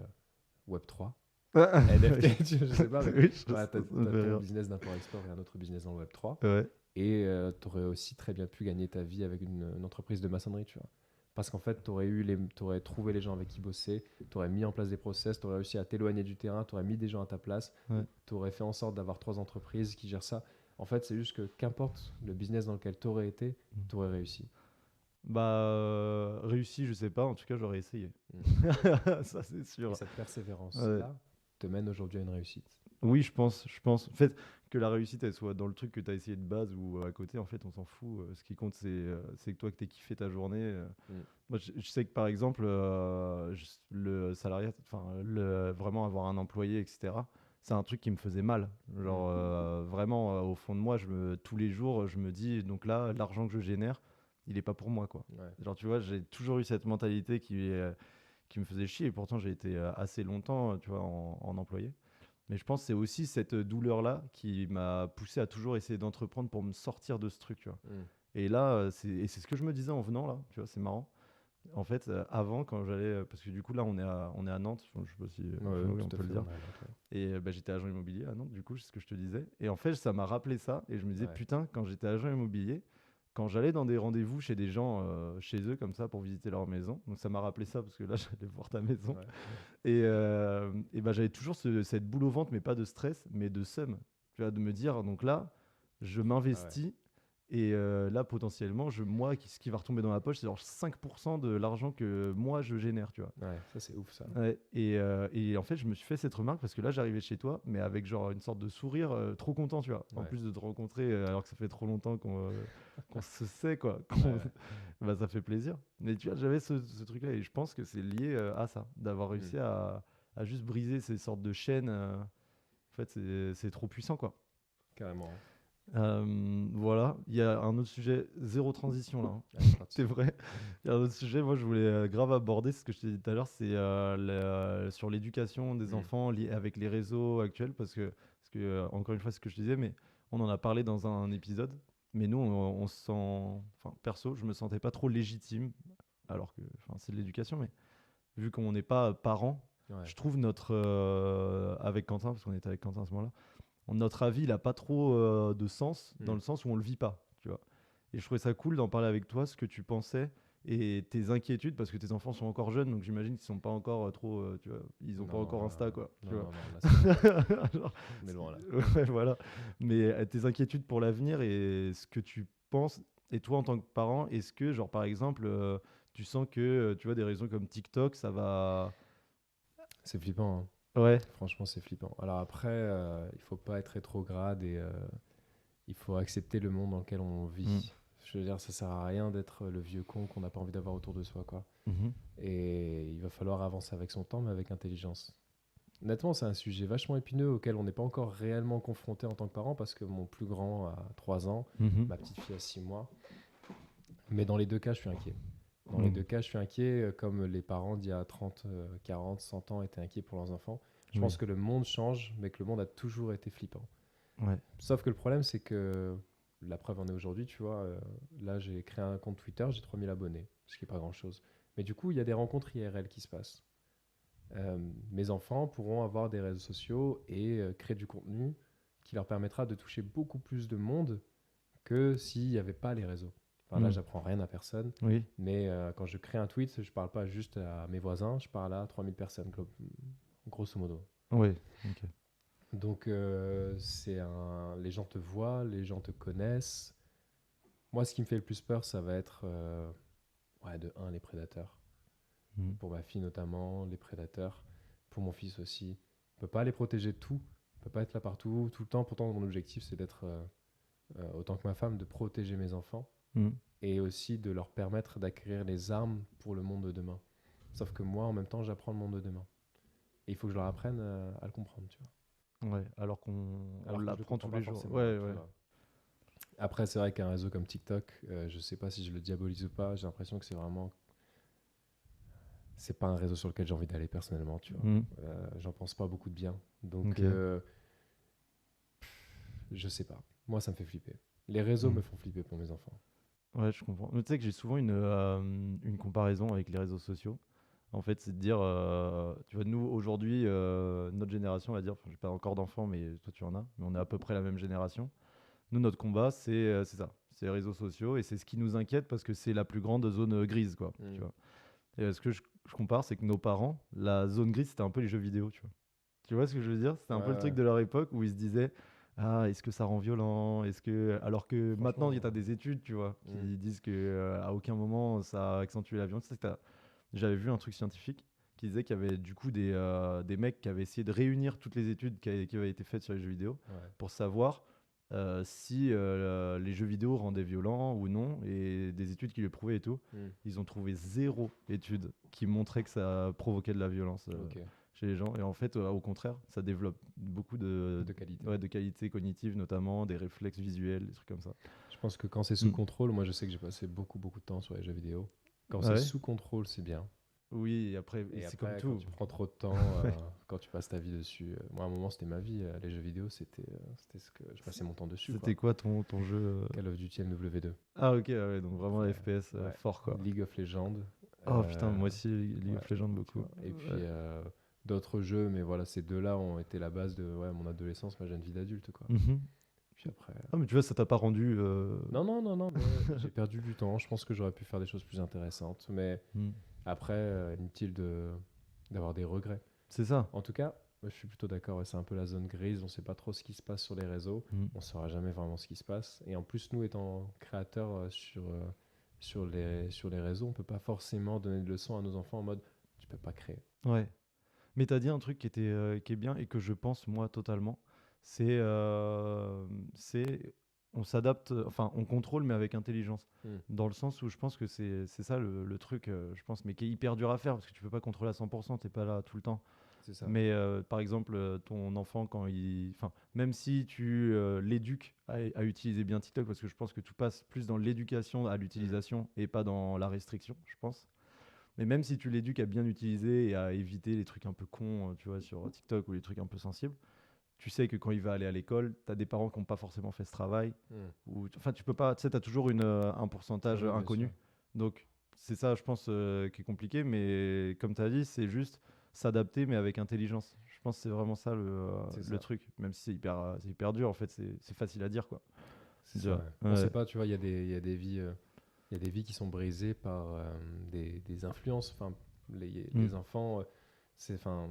Web3, Oui, NFT, je sais pas, mais oui, voilà, ça t'as me fait ton rire. business d'import-export et un autre business dans le Web3. Ouais. Et tu aurais aussi très bien pu gagner ta vie avec une entreprise de maçonnerie, tu vois. Parce qu'en fait, tu aurais trouvé les gens avec qui bosser, tu aurais mis en place des process, tu aurais réussi à t'éloigner du terrain, tu aurais mis des gens à ta place, Ouais. tu aurais fait en sorte d'avoir 3 entreprises qui gèrent ça. En fait, c'est juste que qu'importe le business dans lequel tu aurais été, tu aurais réussi. Bah, réussi, je sais pas. En tout cas, j'aurais essayé. Mm. Ça, c'est Et sûr. cette Ouais. persévérance-là te mène aujourd'hui à une réussite. Oui, je pense. En fait, que la réussite, elle soit dans le truc que tu as essayé de base ou à côté, en fait, on s'en fout. Ce qui compte, c'est que toi, que t'aies kiffé ta journée. Mm. Moi, je sais que par exemple, le salariat, enfin, vraiment avoir un employé, etc., c'est un truc qui me faisait mal. Genre, vraiment, au fond de moi, tous les jours, je me dis, donc là, l'argent que je génère, il est pas pour moi, quoi. Ouais. Genre, tu vois, j'ai toujours eu cette mentalité qui me faisait chier. Et pourtant, j'ai été assez longtemps, tu vois, en employé. Mais je pense que c'est aussi cette douleur-là qui m'a poussé à toujours essayer d'entreprendre pour me sortir de ce truc, tu vois. Mm. Et là, c'est ce que je me disais en venant, là, tu vois, c'est marrant. En fait, avant, quand j'allais, parce que du coup, là, on est à Nantes, enfin, je sais pas si Ouais, oui, on tout à peut le fait. dire. On a l'autre, Et bah, j'étais agent immobilier à Nantes, du coup, c'est ce que je te disais. Et en fait, ça m'a rappelé ça, et je me disais, ouais. putain, quand j'étais agent immobilier, quand j'allais dans des rendez-vous chez des gens, chez eux, comme ça, pour visiter leur maison, donc ça m'a rappelé ça, parce que là, j'allais voir ta maison. Ouais. Et bah, j'avais toujours cette boule au ventre, mais pas de stress, mais de seum. Tu vois, de me dire, donc là, je Ah ouais. m'investis. Et là, potentiellement, ce qui va retomber dans ma poche, c'est genre 5% de l'argent que moi, je génère, tu vois. Ouais, ça c'est ouf ça. Ouais, et en fait, je me suis fait cette remarque parce que là, j'arrivais chez toi, mais avec genre une sorte de sourire, trop content, tu vois. En Ouais. plus de te rencontrer, alors que ça fait trop longtemps qu'on se sait, quoi. Ouais. Bah, ça fait plaisir. Mais tu vois, j'avais ce truc-là et je pense que c'est lié à ça, d'avoir Mm. réussi à juste briser ces sortes de chaînes. En fait, c'est trop puissant, quoi. Carrément. Voilà, il y a un autre sujet, zéro transition là, hein. Ouais, c'est parti. C'est vrai. Il y a un autre sujet, moi je voulais grave aborder, c'est ce que je t'ai dit tout à l'heure, c'est sur l'éducation des Mm. enfants avec les réseaux actuels, parce que encore une fois, c'est ce que je disais, mais on en a parlé dans un épisode, mais nous, on se sent, enfin perso, je me sentais pas trop légitime, alors que enfin, c'est de l'éducation, mais vu qu'on n'est pas parents, Ouais. je trouve avec Quentin, parce qu'on était avec Quentin à ce moment-là, notre avis, il a pas trop de sens dans Mm. le sens où on le vit pas, tu vois. Et je trouvais ça cool d'en parler avec toi, ce que tu pensais et tes inquiétudes, parce que tes enfants sont encore jeunes, donc j'imagine qu'ils sont pas encore trop, tu vois, ils ont pas Non, encore Insta, quoi. Tu non, vois. non, non, là, c'est Genre, on est loin là. ouais, voilà. Mais tes inquiétudes pour l'avenir et ce que tu penses, et toi en tant que parent, est-ce que, genre, par exemple, tu sens que, tu vois, des réseaux comme TikTok, ça va. C'est flippant, hein. Ouais. Franchement, c'est flippant. Alors après, il faut pas être rétrograde et il faut accepter le monde dans lequel on Mm. vit. Je veux dire, ça sert à rien d'être le vieux con qu'on n'a pas envie d'avoir autour de soi, quoi. Mhm. Et il va falloir avancer avec son temps, mais avec intelligence. Honnêtement, c'est un sujet vachement épineux auquel on n'est pas encore réellement confronté en tant que parent parce que mon plus grand a 3 ans, Mhm. ma petite fille a 6 mois. Mais dans les deux cas, je suis inquiet. Dans les Mm. deux cas, je suis inquiet, comme les parents d'il y a 30, 40, 100 ans étaient inquiets pour leurs enfants. Je Oui. pense que le monde change, mais que le monde a toujours été flippant. Ouais. Sauf que le problème, c'est que la preuve en est aujourd'hui, tu vois. Là, j'ai créé un compte Twitter, j'ai 3000 abonnés, ce qui n'est pas grand-chose. Mais du coup, il y a des rencontres IRL qui se passent. Mes enfants pourront avoir des réseaux sociaux et créer du contenu qui leur permettra de toucher beaucoup plus de monde que s'il n'y avait pas les réseaux. Enfin, là, Mm. j'apprends rien à personne, Oui. mais quand je crée un tweet, je parle pas juste à mes voisins, je parle à 3000 personnes, grosso modo. Oui. Ok. Donc, les gens te voient, les gens te connaissent. Moi, ce qui me fait le plus peur, ça va être, ouais, de un, les prédateurs. Mhm. pour ma fille notamment, les prédateurs, pour mon fils aussi. On peut pas les protéger de tout, on peut pas être là partout, tout le temps. Pourtant, mon objectif, c'est d'être, autant que ma femme, de protéger mes enfants Mhm. et aussi de leur permettre d'acquérir les armes pour le monde de demain. Sauf que moi, en même temps, j'apprends le monde de demain. Et il faut que je leur apprenne à le comprendre, tu vois. Ouais, alors qu'on Alors que je le l'apprend comprends tous pas les jours. forcément, Ouais, tu ouais. vois. Après, c'est vrai qu'un réseau comme TikTok, je sais pas si je le diabolise ou pas, j'ai l'impression que c'est vraiment... C'est pas un réseau sur lequel j'ai envie d'aller personnellement, tu vois. Mhm. J'en pense pas beaucoup de bien. Donc, Ok. je sais pas. Moi, ça me fait flipper. Les réseaux Mhm. me font flipper pour mes enfants. Ouais, je comprends. Mais tu sais que j'ai souvent une comparaison avec les réseaux sociaux. En fait, c'est de dire, tu vois, nous, aujourd'hui, notre génération, on va dire, enfin, j'ai pas encore d'enfants, mais toi, tu en as, mais on est à peu près la même génération. Nous, notre combat, c'est ça. C'est les réseaux sociaux et c'est ce qui nous inquiète parce que c'est la plus grande zone grise, quoi. Tu Mm. vois. Et ce que je compare, c'est que nos parents, la zone grise, c'était un peu les jeux vidéo, tu vois. Tu vois ce que je veux dire? C'était un Ouais, peu le truc ouais. de leur époque où ils se disaient, ah, est-ce que ça rend violent? Est-ce que... Alors que maintenant, il y Franchement, a des études, tu vois, mm. qui disent que à aucun moment ça a accentué la violence. J'avais vu un truc scientifique qui disait qu'il y avait du coup des mecs qui avaient essayé de réunir toutes les études qui avaient été faites sur les jeux vidéo Ouais. pour savoir si les jeux vidéo rendaient violents ou non, et des études qui le prouvaient et tout. Mm. Ils ont trouvé zéro étude qui montrait que ça provoquait de la violence Ok. chez les gens. Et en fait, au contraire, ça développe beaucoup De qualité. ouais, de qualités cognitives, notamment des réflexes visuels, des trucs comme ça. Je pense que quand c'est sous Mm. contrôle, moi je sais que j'ai passé beaucoup beaucoup de temps sur les jeux vidéo. Quand Ah c'est ouais. sous contrôle, c'est bien. Oui, et après, et Et c'est comme après, quand tout. tu prends trop de temps, Ouais. quand tu passes ta vie dessus, moi à un moment c'était ma vie, les jeux vidéo c'était ce que je passais mon temps dessus quoi. C'était quoi ton jeu Call of Duty MW2. Ah ok, ah ouais, donc vraiment Après, FPS ouais. fort quoi. League of Legends. Oh putain, euh, moi aussi League ouais, of Legends tu beaucoup. vois. Et puis Ouais. d'autres jeux, mais voilà, ces deux-là ont été la base de ouais, mon adolescence, ma jeune vie d'adulte quoi. Mhm. Puis après. Ah mais tu vois, ça t'a pas rendu. Non, non, non, non, mais j'ai perdu du temps. Je pense que j'aurais pu faire des choses plus intéressantes. Mais Hmm. après, inutile d'avoir des regrets. C'est ça. En tout cas, moi, je suis plutôt d'accord. Ouais, c'est un peu la zone grise. On sait pas trop ce qui se passe sur les réseaux. Hmm. On saura jamais vraiment ce qui se passe. Et en plus, nous, étant créateurs sur les réseaux, on peut pas forcément donner de leçons à nos enfants en mode tu peux pas créer. Ouais. Mais t'as dit un truc qui est bien et que je pense moi totalement. C'est on s'adapte, enfin on contrôle mais avec intelligence. Hmm, Dans le sens où je pense que c'est ça le truc, je pense, mais qui est hyper dur à faire parce que tu peux pas contrôler à 100%, t'es pas là tout le temps. c'est ça. Mais par exemple, ton enfant, quand il. Enfin, même si tu l'éduques à utiliser bien TikTok, parce que je pense que tout passe plus dans l'éducation à Hmm, l'utilisation et pas dans la restriction, je pense. Mais même si tu l'éduques à bien utiliser et à éviter les trucs un peu cons, tu vois, sur TikTok ou les trucs un peu sensibles, tu sais que quand il va aller à l'école, tu as des parents qui n'ont pas forcément fait ce travail. hmm. Ou, enfin, tu peux pas. Tu sais, tu as toujours un pourcentage Oui, bien sûr. inconnu. Donc, c'est ça, je pense, qui est compliqué. Mais comme tu as dit, c'est juste s'adapter, mais avec intelligence. Je pense que c'est vraiment ça C'est le ça. truc. Même si c'est hyper dur, en fait, c'est facile à dire, quoi. C'est ça, Déjà. ouais. On Ouais. sait pas, tu vois, il y a des vies. Il y a des vies qui sont brisées par des influences. Enfin, Mm. les enfants, enfin,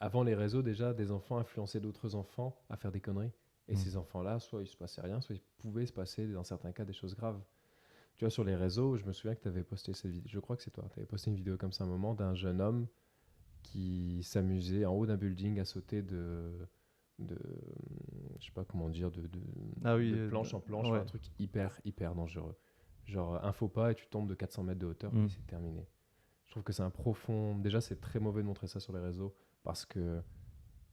avant les réseaux déjà, des enfants influençaient d'autres enfants à faire des conneries. Et Mm. ces enfants-là, soit il se passait rien, soit il pouvait se passer dans certains cas des choses graves. Tu vois, sur les réseaux, je me souviens que tu avais posté cette vidéo. Je crois que c'est toi. Tu avais posté une vidéo comme ça un moment d'un jeune homme qui s'amusait en haut d'un building à sauter de, je sais pas comment dire, Ah oui. de planche en planche, enfin, Ouais. un truc hyper, hyper dangereux. Genre, un faux pas et tu tombes de 400 mètres de hauteur et Mm. c'est terminé. Je trouve que c'est un profond. Déjà, c'est très mauvais de montrer ça sur les réseaux parce que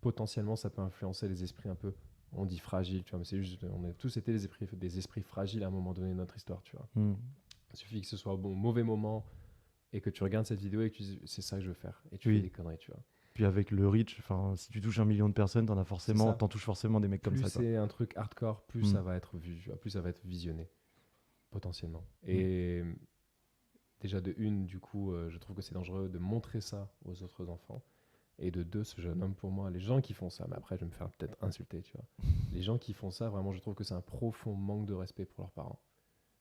potentiellement, ça peut influencer les esprits un peu. On dit fragiles, tu vois, mais c'est juste. On a tous été des esprits fragiles à un moment donné de notre histoire, tu vois. Mm. Il suffit que ce soit un bon, mauvais moment et que tu regardes cette vidéo et que tu dis c'est ça que je veux faire. Et tu fais Oui. des conneries, tu vois. Puis avec le reach, enfin, si tu touches 1 million de personnes, C'est ça. t'en touches forcément des mecs comme Plus ça, quoi. c'est un truc hardcore, plus Mm. ça va être vu, tu vois, plus ça va être visionné, potentiellement. Mm. Et déjà, de une, du coup, je trouve que c'est dangereux de montrer ça aux autres enfants. Et de deux, ce jeune homme, pour moi, les gens qui font ça, mais après, je vais me faire peut-être insulter, tu vois. Les gens qui font ça, vraiment, je trouve que c'est un profond manque de respect pour leurs parents.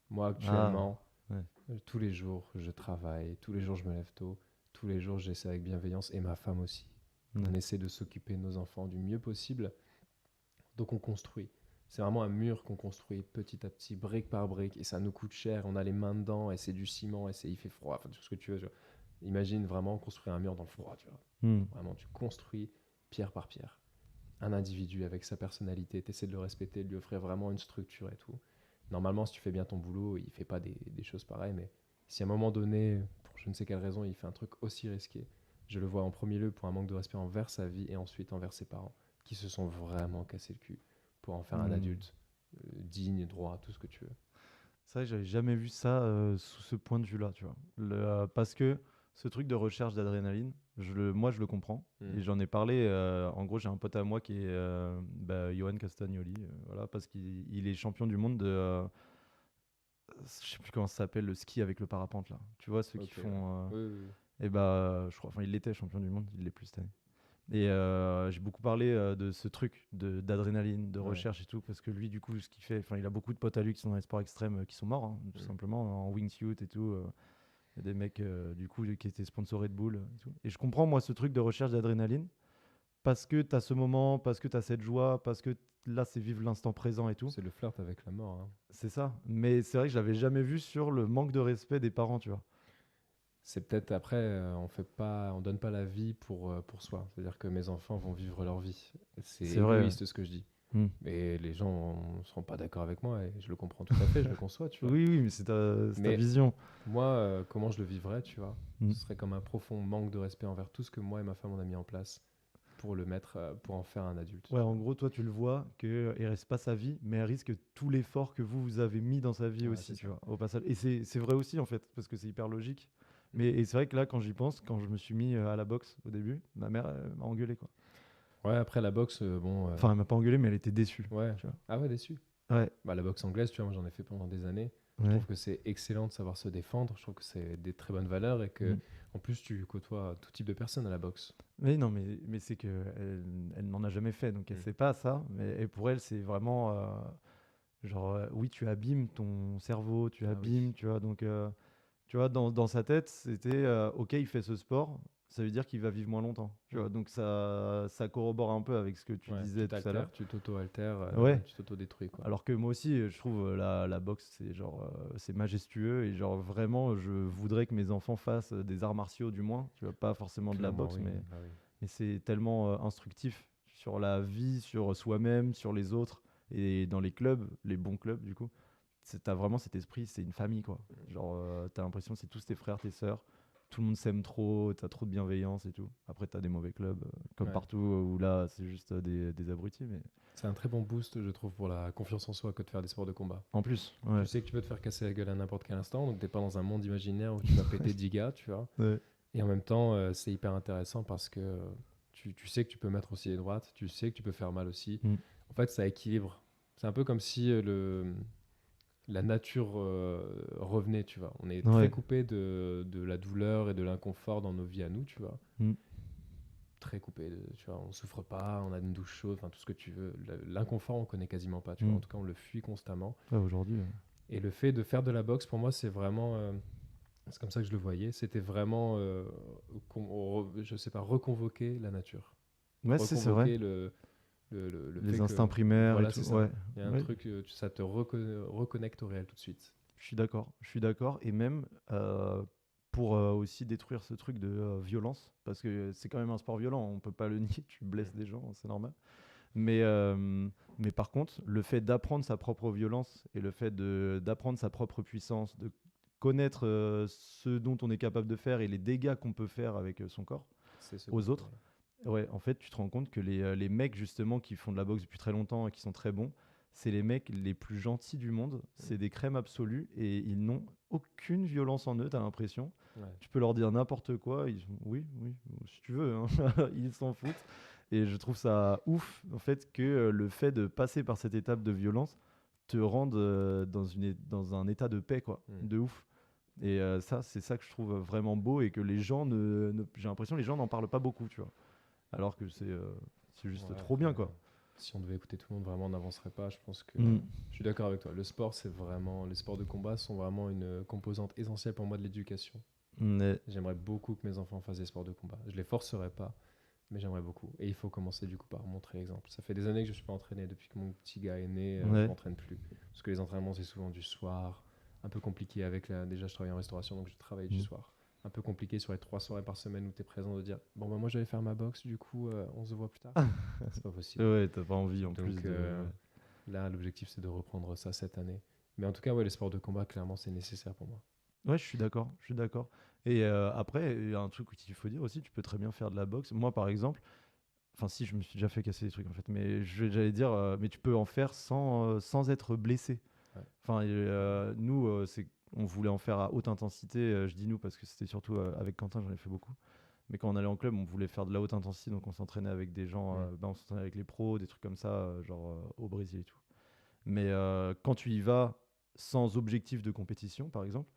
Moi, Ah, actuellement, ouais. tous les jours, je travaille, tous les jours, je me lève tôt, tous les jours, j'essaie avec bienveillance, et ma femme aussi. Ouais. On essaie de s'occuper de nos enfants du mieux possible. Donc, on construit. C'est vraiment un mur qu'on construit petit à petit, brique par brique, et ça nous coûte cher. On a les mains dedans, et c'est du ciment, et il fait froid, enfin, tout ce que tu veux. Tu vois. Imagine vraiment construire un mur dans le froid, tu vois. Hmm. Vraiment, tu construis pierre par pierre. Un individu avec sa personnalité, tu essaies de le respecter, de lui offrir vraiment une structure et tout. Normalement, si tu fais bien ton boulot, il fait pas des choses pareilles, mais si à un moment donné, pour je ne sais quelle raison, il fait un truc aussi risqué, je le vois en premier lieu pour un manque de respect envers sa vie et ensuite envers ses parents, qui se sont vraiment cassés le cul pour en faire un Hmm. adulte digne, droit, tout ce que tu veux. C'est vrai que j'avais jamais vu ça sous ce point de vue-là, tu vois. Parce que ce truc de recherche d'adrénaline, moi je le comprends. Mm. Et j'en ai parlé, en gros j'ai un pote à moi qui est Johan Castagnoli, voilà, parce qu'il est champion du monde de, je sais plus comment ça s'appelle, le ski avec le parapente là. Tu vois, ceux qui Ok, ouais. font... Oui, oui, oui. et bah, je crois, enfin il était champion du monde, il l'est plus cette année. Et j'ai beaucoup parlé de ce truc d'adrénaline, de Ouais. recherche et tout, parce que lui, du coup, ce qu'il fait, enfin, il a beaucoup de potes à lui qui sont dans les sports extrêmes, qui sont morts, hein, tout Mm. simplement, en wingsuit et tout. Il y a des mecs, du coup, qui étaient sponsorés de Bull et tout. Et je comprends, moi, ce truc de recherche d'adrénaline, parce que tu as ce moment, parce que tu as cette joie, parce que là, c'est vivre l'instant présent et tout. C'est le flirt avec la mort, hein. C'est ça. Mais c'est vrai que je l'avais jamais vu sur le manque de respect des parents, tu vois. C'est peut-être après, on donne pas la vie pour soi. C'est-à-dire que mes enfants vont vivre leur vie. C'est C'est vrai. égoïste ce que je dis. Hmm. Mais les gens ne seront pas d'accord avec moi et je le comprends tout à fait, je le conçois, tu vois. Oui, oui, mais c'est ta Mais vision. moi, comment je le vivrais, tu vois, Hmm. ce serait comme un profond manque de respect envers tout ce que moi et ma femme on a mis en place pour le mettre, pour en faire un adulte. Ouais, Tu en vois. gros, toi, tu le vois qu'elle reste pas sa vie, mais elle risque tout l'effort que vous avez mis dans sa vie Ouais, c'est aussi, tu ça. vois, au passage. Et c'est vrai aussi, en fait, parce que c'est hyper logique. Mais et c'est vrai que là, quand j'y pense, quand je me suis mis à la boxe au début, ma mère elle m'a engueulé, quoi. Ouais, après la boxe, bon, Enfin, elle m'a pas engueulé, mais elle était déçue, ouais. tu vois. Ah ouais, déçu. Ouais, Bah, la boxe anglaise, tu vois, moi j'en ai fait pendant des années. Je ouais. trouve que c'est excellent de savoir se défendre. Je trouve que c'est des très bonnes valeurs et que, Mm. en plus, tu côtoies tout type de personnes à la boxe. Mais non, mais c'est que elle n'en a jamais fait, donc elle Mm. sait pas ça. Mais et pour elle, c'est vraiment genre, oui, tu abîmes ton cerveau, tu Ah oui. abîmes, tu vois, donc. Tu vois, dans sa tête, c'était ok, il fait ce sport, ça veut dire qu'il va vivre moins longtemps. Tu vois, Mm. donc ça corrobore un peu avec ce que tu Ouais, disais tu tout à l'heure. t'altères, tu t'auto-altères, Ouais. tu t'auto-détruis, quoi. Alors que moi aussi, je trouve la boxe, c'est genre, c'est majestueux et genre vraiment, je voudrais que mes enfants fassent des arts martiaux du moins. Tu vois, pas forcément de la Clairement, boxe, oui. mais, Bah oui. mais c'est tellement instructif sur la vie, sur soi-même, sur les autres et dans les clubs, les bons clubs du coup. T'as vraiment cet esprit, c'est une famille quoi. Genre, t'as l'impression que c'est tous tes frères, tes sœurs. Tout le monde s'aime trop, t'as trop de bienveillance et tout. Après, t'as des mauvais clubs, comme Ouais. partout, où là, c'est juste des abrutis. Mais C'est un très bon boost, je trouve, pour la confiance en soi que de faire des sports de combat. en plus, ouais. Tu sais que tu peux te faire casser la gueule à n'importe quel instant, donc t'es pas dans un monde imaginaire où tu vas péter 10 gars, tu vois. Ouais. Et en même temps, c'est hyper intéressant parce que tu sais que tu peux mettre aussi les droites, tu sais que tu peux faire mal aussi. Mm. En fait, ça équilibre. C'est un peu comme si la nature revenait, tu vois. On est très Ouais. coupé de la douleur et de l'inconfort dans nos vies à nous, tu vois. Mm. Très coupé, tu vois. On souffre pas, on a une douche chaude, enfin tout ce que tu veux. L'inconfort, on connaît quasiment pas, tu vois. Mm. En tout cas, on le fuit constamment. Ouais, aujourd'hui. Et le fait de faire de la boxe, pour moi, c'est vraiment... c'est comme ça que je le voyais. C'était vraiment, je sais pas, reconvoquer la nature. Ouais, c'est vrai. Reconvoquer le Les fait que... instincts primaires et Voilà, tout. c'est ça. Ouais. Il y a un Ouais. truc, ça te reconnecte au réel tout de suite. Je suis d'accord. Je suis d'accord. Et même pour aussi détruire ce truc de violence, parce que c'est quand même un sport violent. On peut pas le nier. Tu blesses des gens, c'est normal. Mais par contre, le fait d'apprendre sa propre violence et le fait d'apprendre sa propre puissance, de connaître ce dont on est capable de faire et les dégâts qu'on peut faire avec son corps C'est ce aux côté. autres, ouais, en fait, tu te rends compte que les mecs justement qui font de la boxe depuis très longtemps et qui sont très bons, c'est les mecs les plus gentils du monde. C'est des crèmes absolues et ils n'ont aucune violence en eux, t'as l'impression. Ouais. Tu peux leur dire n'importe quoi, ils sont oui, oui, si tu veux, hein. Ils s'en foutent. Et je trouve ça ouf, en fait, que le fait de passer par cette étape de violence te rende dans un état de paix, quoi, Mm. de ouf. Et ça, c'est ça que je trouve vraiment beau et que les gens j'ai l'impression que les gens n'en parlent pas beaucoup, tu vois. Alors que c'est juste Ouais, trop après, bien, quoi. si on devait écouter tout le monde, vraiment, on n'avancerait pas. Je pense que Mm. je suis d'accord avec toi. Le sport, c'est vraiment, les sports de combat sont vraiment une composante essentielle pour moi de l'éducation. Mais J'aimerais beaucoup que mes enfants fassent des sports de combat. Je les forcerai pas, mais j'aimerais beaucoup. Et il faut commencer du coup par montrer l'exemple. Ça fait des années que je suis pas entraîné. Depuis que mon petit gars est né, je ouais. m'entraîne plus. Parce que les entraînements, c'est souvent du soir, un peu compliqué avec la... Déjà, je travaille en restauration, donc je travaille du Mm. soir. un peu compliqué sur les 3 soirées par semaine où tu es présent de dire bon, bah, moi je vais aller faire ma boxe, du coup, on se voit plus tard. C'est pas possible. Ouais, t'as pas envie en plus Donc de. là, l'objectif c'est de reprendre ça cette année. Mais en tout cas, ouais, les sports de combat, clairement, c'est nécessaire pour moi. Ouais, je suis d'accord, je suis d'accord. Et après, il y a un truc qu'il faut dire aussi, tu peux très bien faire de la boxe. Moi, par exemple, enfin si, je me suis déjà fait casser des trucs en fait, mais j'allais dire, mais tu peux en faire sans être blessé. Ouais. Enfin, nous, on voulait en faire à haute intensité. Je dis nous parce que c'était surtout avec Quentin, j'en ai fait beaucoup. Mais quand on allait en club, on voulait faire de la haute intensité, donc on s'entraînait avec des gens, on s'entraînait avec les pros, des trucs comme ça, genre au Brésil et tout. Mais quand tu y vas sans objectif de compétition, par exemple,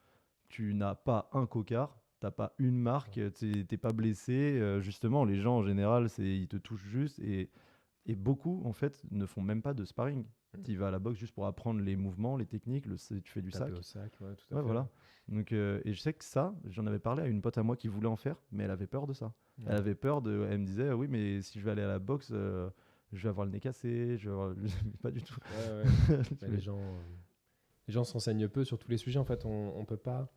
tu n'as pas un cocard, t'as pas une marque, t'es pas blessé. Justement, les gens en général, ils te touchent juste et beaucoup en fait ne font même pas de sparring. Tu vas à la boxe juste pour apprendre les mouvements, les techniques, tu fais du Taper sac. au sac, ouais, tout à Ouais, fait. voilà. Donc, et je sais que ça, j'en avais parlé à une pote à moi qui voulait en faire, mais elle avait peur de ça. Ouais. Elle avait peur de. Elle me disait, oui, mais si je vais aller à la boxe, je vais avoir le nez cassé, je vais avoir... pas du tout. Ouais, ouais. Mais les gens s'enseignent peu sur tous les sujets. En fait, on ne peut pas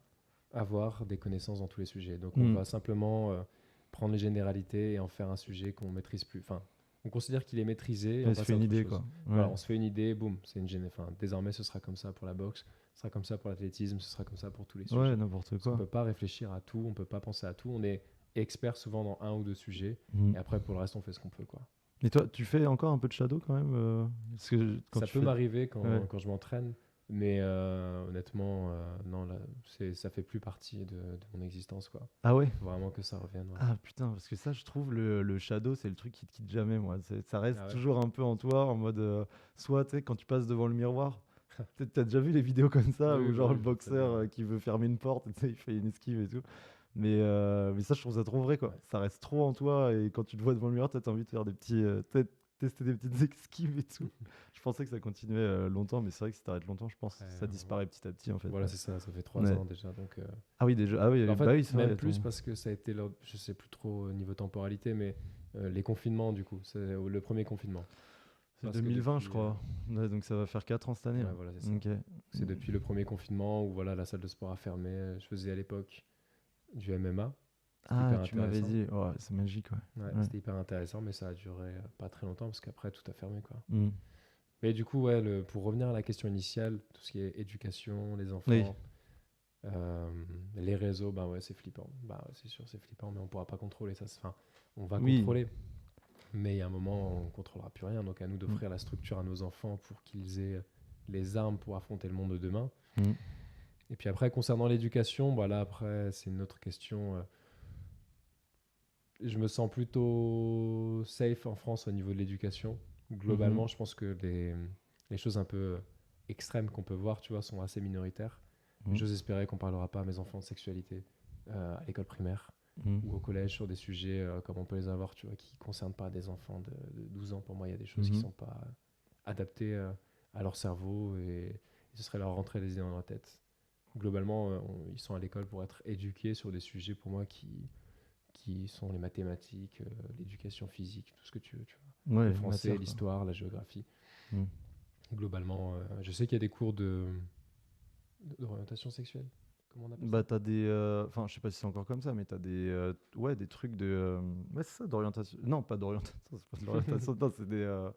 avoir des connaissances dans tous les sujets. Donc, on va simplement prendre les généralités et en faire un sujet qu'on maîtrise plus. Enfin, on considère qu'il est maîtrisé. Et on Elle se passe fait à une autre idée, chose. quoi. Voilà, Ouais. on se fait une idée, boum, c'est enfin, désormais, ce sera comme ça pour la boxe, ce sera comme ça pour l'athlétisme, ce sera comme ça pour tous les sujets. Ouais, n'importe Parce qu'on quoi. peut pas réfléchir à tout, on peut pas penser à tout. On est expert souvent dans un ou deux sujets. Mm. Et après, pour le reste, on fait ce qu'on peut, quoi. Et toi, tu fais encore un peu de shadow quand même parce que quand Ça tu peut fais... m'arriver Ouais. quand je m'entraîne, mais honnêtement, non, là, ça fait plus partie de mon existence, quoi. Ah ouais? Faut vraiment que ça revienne. Ouais. Ah putain, parce que ça, je trouve le shadow, c'est le truc qui te quitte jamais, moi. Ça reste Ah ouais. toujours un peu en toi, en mode. Soit, tu sais, quand tu passes devant le miroir, t'as déjà vu les vidéos comme ça, Oui, où bah genre oui, le je vois très bien, boxeur ouais. qui veut fermer une porte, et tu sais, il fait une esquive et tout. Mais ça, je trouve ça trop vrai, quoi. Ouais. Ça reste trop en toi, et quand tu te vois devant le miroir, t'as envie de faire des petits. Peut-être tester des petites esquives et tout. Je pensais que ça continuait longtemps, mais c'est vrai que si t'arrêtes longtemps, je pense que ça disparaît petit à petit, en fait. Voilà, Ouais. c'est ça, ça fait 3 Ouais. ans déjà. Donc, Ah oui, déjà. Ah oui, en bah fait, oui, c'est vrai. même plus Attends. parce que ça a été, je sais plus trop au niveau temporalité, mais les confinements, du coup, c'est le premier confinement. C'est Parce que 2020, je depuis, crois. Ouais, donc ça va faire 4 ans cette année. ouais, Là. voilà, c'est ça. Ok. C'est depuis le premier confinement où voilà, la salle de sport a fermé. Je faisais à l'époque du MMA. C'était Ah, hyper tu m'avais intéressant. dit. Ouais, c'est magique, ouais. Ouais, Ouais. c'était hyper intéressant, mais ça a duré pas très longtemps parce qu'après tout a fermé, quoi. Mm. Mais du coup, ouais, pour revenir à la question initiale, tout ce qui est éducation, les Oui. enfants, les réseaux, bah ouais, c'est flippant. Bah ouais, c'est sûr, c'est flippant, mais on pourra pas contrôler ça. Enfin, on va Oui. contrôler, mais il y a un moment, on contrôlera plus rien. Donc à nous d'offrir la structure à nos enfants pour qu'ils aient les armes pour affronter le monde de demain. Mm. Et puis après, concernant l'éducation, bah là, après, c'est une autre question. Je me sens plutôt safe en France au niveau de l'éducation. Globalement, je pense que les choses un peu extrêmes qu'on peut voir, tu vois, sont assez minoritaires. Mm. J'ose espérer qu'on parlera pas à mes enfants de sexualité à l'école primaire Mm. ou au collège sur des sujets comme on peut les avoir, tu vois, qui concernent pas des enfants de 12 ans. Pour moi, il y a des choses qui sont pas adaptées à leur cerveau et ce serait leur rentrer les idées dans la tête. Globalement, ils sont à l'école pour être éduqués sur des sujets pour moi qui sont les mathématiques, l'éducation physique, tout ce que tu veux, tu vois. Ouais, Le français, matière, l'histoire, la géographie. Mm. Globalement, je sais qu'il y a des cours d'orientation sexuelle. Comment on appelle Bah, ça? t'as des. Enfin, je sais pas si c'est encore comme ça, mais t'as des. Ouais, des trucs de. Ouais, c'est ça, d'orientation. Non, pas d'orientation, c'est pas de l'orientation. Non, c'est des.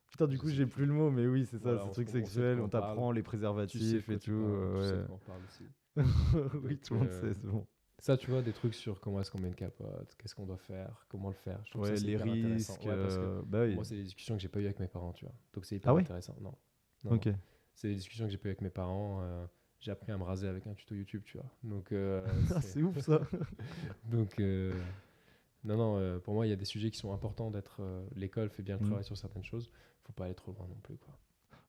Putain, du Je coup, sais j'ai plus. plus le mot, mais oui, c'est ça, Voilà, c'est on trucs sait de sexuels, quoi on on parle. t'apprend les Tu sais de préservatifs quoi et tu tout. parles, tu sais de Ouais. quoi on parle aussi. Oui, Donc, tout le monde sait, c'est bon. ça, tu vois, des trucs sur comment est-ce qu'on met une capote, qu'est-ce qu'on doit faire, comment le faire. Je trouve que Ouais, ça, c'est les hyper intéressant. risques. Ouais, parce que Bah oui. moi, c'est des discussions que j'ai pas eues avec mes parents, tu vois. Donc, c'est Ah hyper oui? intéressant. Non, non, Ok. non. C'est des discussions que j'ai pas eues avec mes parents. J'ai appris à me raser avec un tuto YouTube, tu vois. Donc, C'est ouf ça. Donc, non, non, pour moi, il y a des sujets qui sont importants d'être. L'école fait bien le travail sur certaines choses. Faut pas aller trop loin non plus, quoi.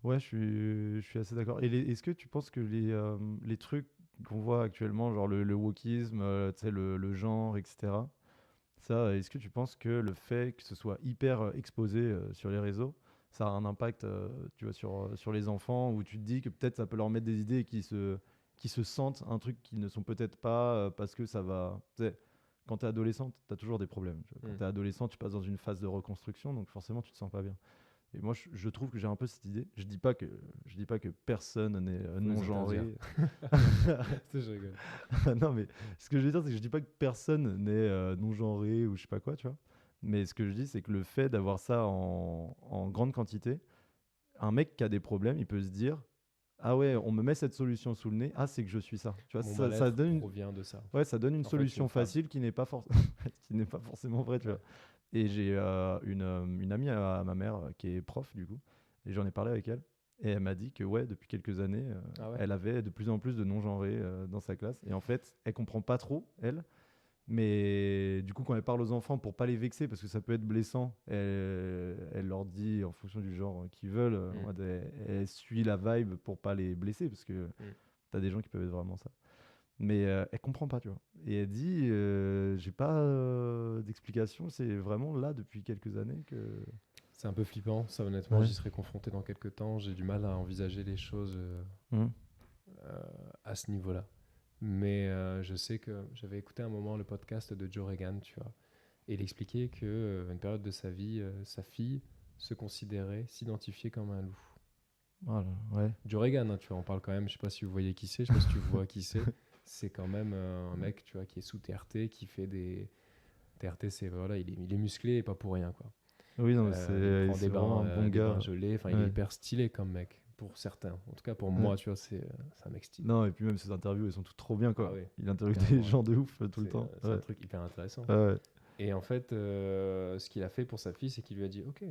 Ouais, je suis assez d'accord. Et est-ce que tu penses que les trucs qu'on voit actuellement, genre le wokisme, tu sais, le genre, etc., ça, est-ce que tu penses que le fait que ce soit hyper exposé sur les réseaux, ça a un impact, tu vois, sur les enfants, où tu te dis que peut-être ça peut leur mettre des idées et qui se sentent un truc qu'ils ne sont peut-être pas parce que ça va. Tu sais, quand tu es adolescente, tu as toujours des problèmes. Tu vois. Quand tu es adolescent, tu passes dans une phase de reconstruction, donc forcément, tu te sens pas bien. Et moi, je trouve que j'ai un peu cette idée. Je dis pas que personne n'est non genré. Je rigole. Non, mais ce que je veux dire, c'est que je dis pas que personne n'est non genré ou je sais pas quoi, tu vois. Mais ce que je dis, c'est que le fait d'avoir ça en grande quantité, un mec qui a des problèmes, il peut se dire, ah ouais, on me met cette solution sous le nez, ah c'est que je suis ça. Tu vois, Mon ça mal-être donne une, provient de ça. ouais, ça donne une En fait, solution une phrase. facile qui n'est pas, qui n'est pas forcément vraie, tu vois. Ouais. Et j'ai une amie à ma mère qui est prof, du coup, et j'en ai parlé avec elle. Et elle m'a dit que, ouais, depuis quelques années, Ah ouais. elle avait de plus en plus de non-genrés dans sa classe. Et en fait, elle comprend pas trop, elle. Mais du coup, quand elle parle aux enfants, pour pas les vexer, parce que ça peut être blessant, elle leur dit, en fonction du genre qu'ils veulent, en mode, elle suit la vibe pour pas les blesser, parce que t'as des gens qui peuvent être vraiment ça. Mais elle comprend pas, tu vois. Et elle dit, j'ai pas d'explication, c'est vraiment là depuis quelques années que. C'est un peu flippant, ça honnêtement, Ouais. j'y serai confronté dans quelques temps. J'ai du mal à envisager les choses Mhm. à ce niveau-là. Mais je sais que j'avais écouté un moment le podcast de Joe Rogan, tu vois. Et il expliquait que une période de sa vie, sa fille se considérait, s'identifiait comme un loup. Voilà, ouais. Joe Rogan, hein, tu vois, on parle quand même, je sais pas si vous voyez qui c'est, je sais pas si tu vois qui c'est. C'est quand même un mec, tu vois, qui est sous TRT, qui fait des... TRT, c'est, voilà, il est musclé et pas pour rien, quoi. Oui, non, mais Il prend c'est vraiment un bon des bains gars. gelés, enfin, il est Ouais. hyper stylé comme mec, pour certains. En tout cas, pour Ouais. moi, tu vois, c'est un mec stylé. Non, et puis même ses interviews, elles sont toutes trop bien, Ah quoi. oui, Il interviewe des carrément, ouais. gens de ouf tout le temps. C'est un Ouais. truc hyper intéressant. Ah ouais. Et en fait, ce qu'il a fait pour sa fille, c'est qu'il lui a dit, ok,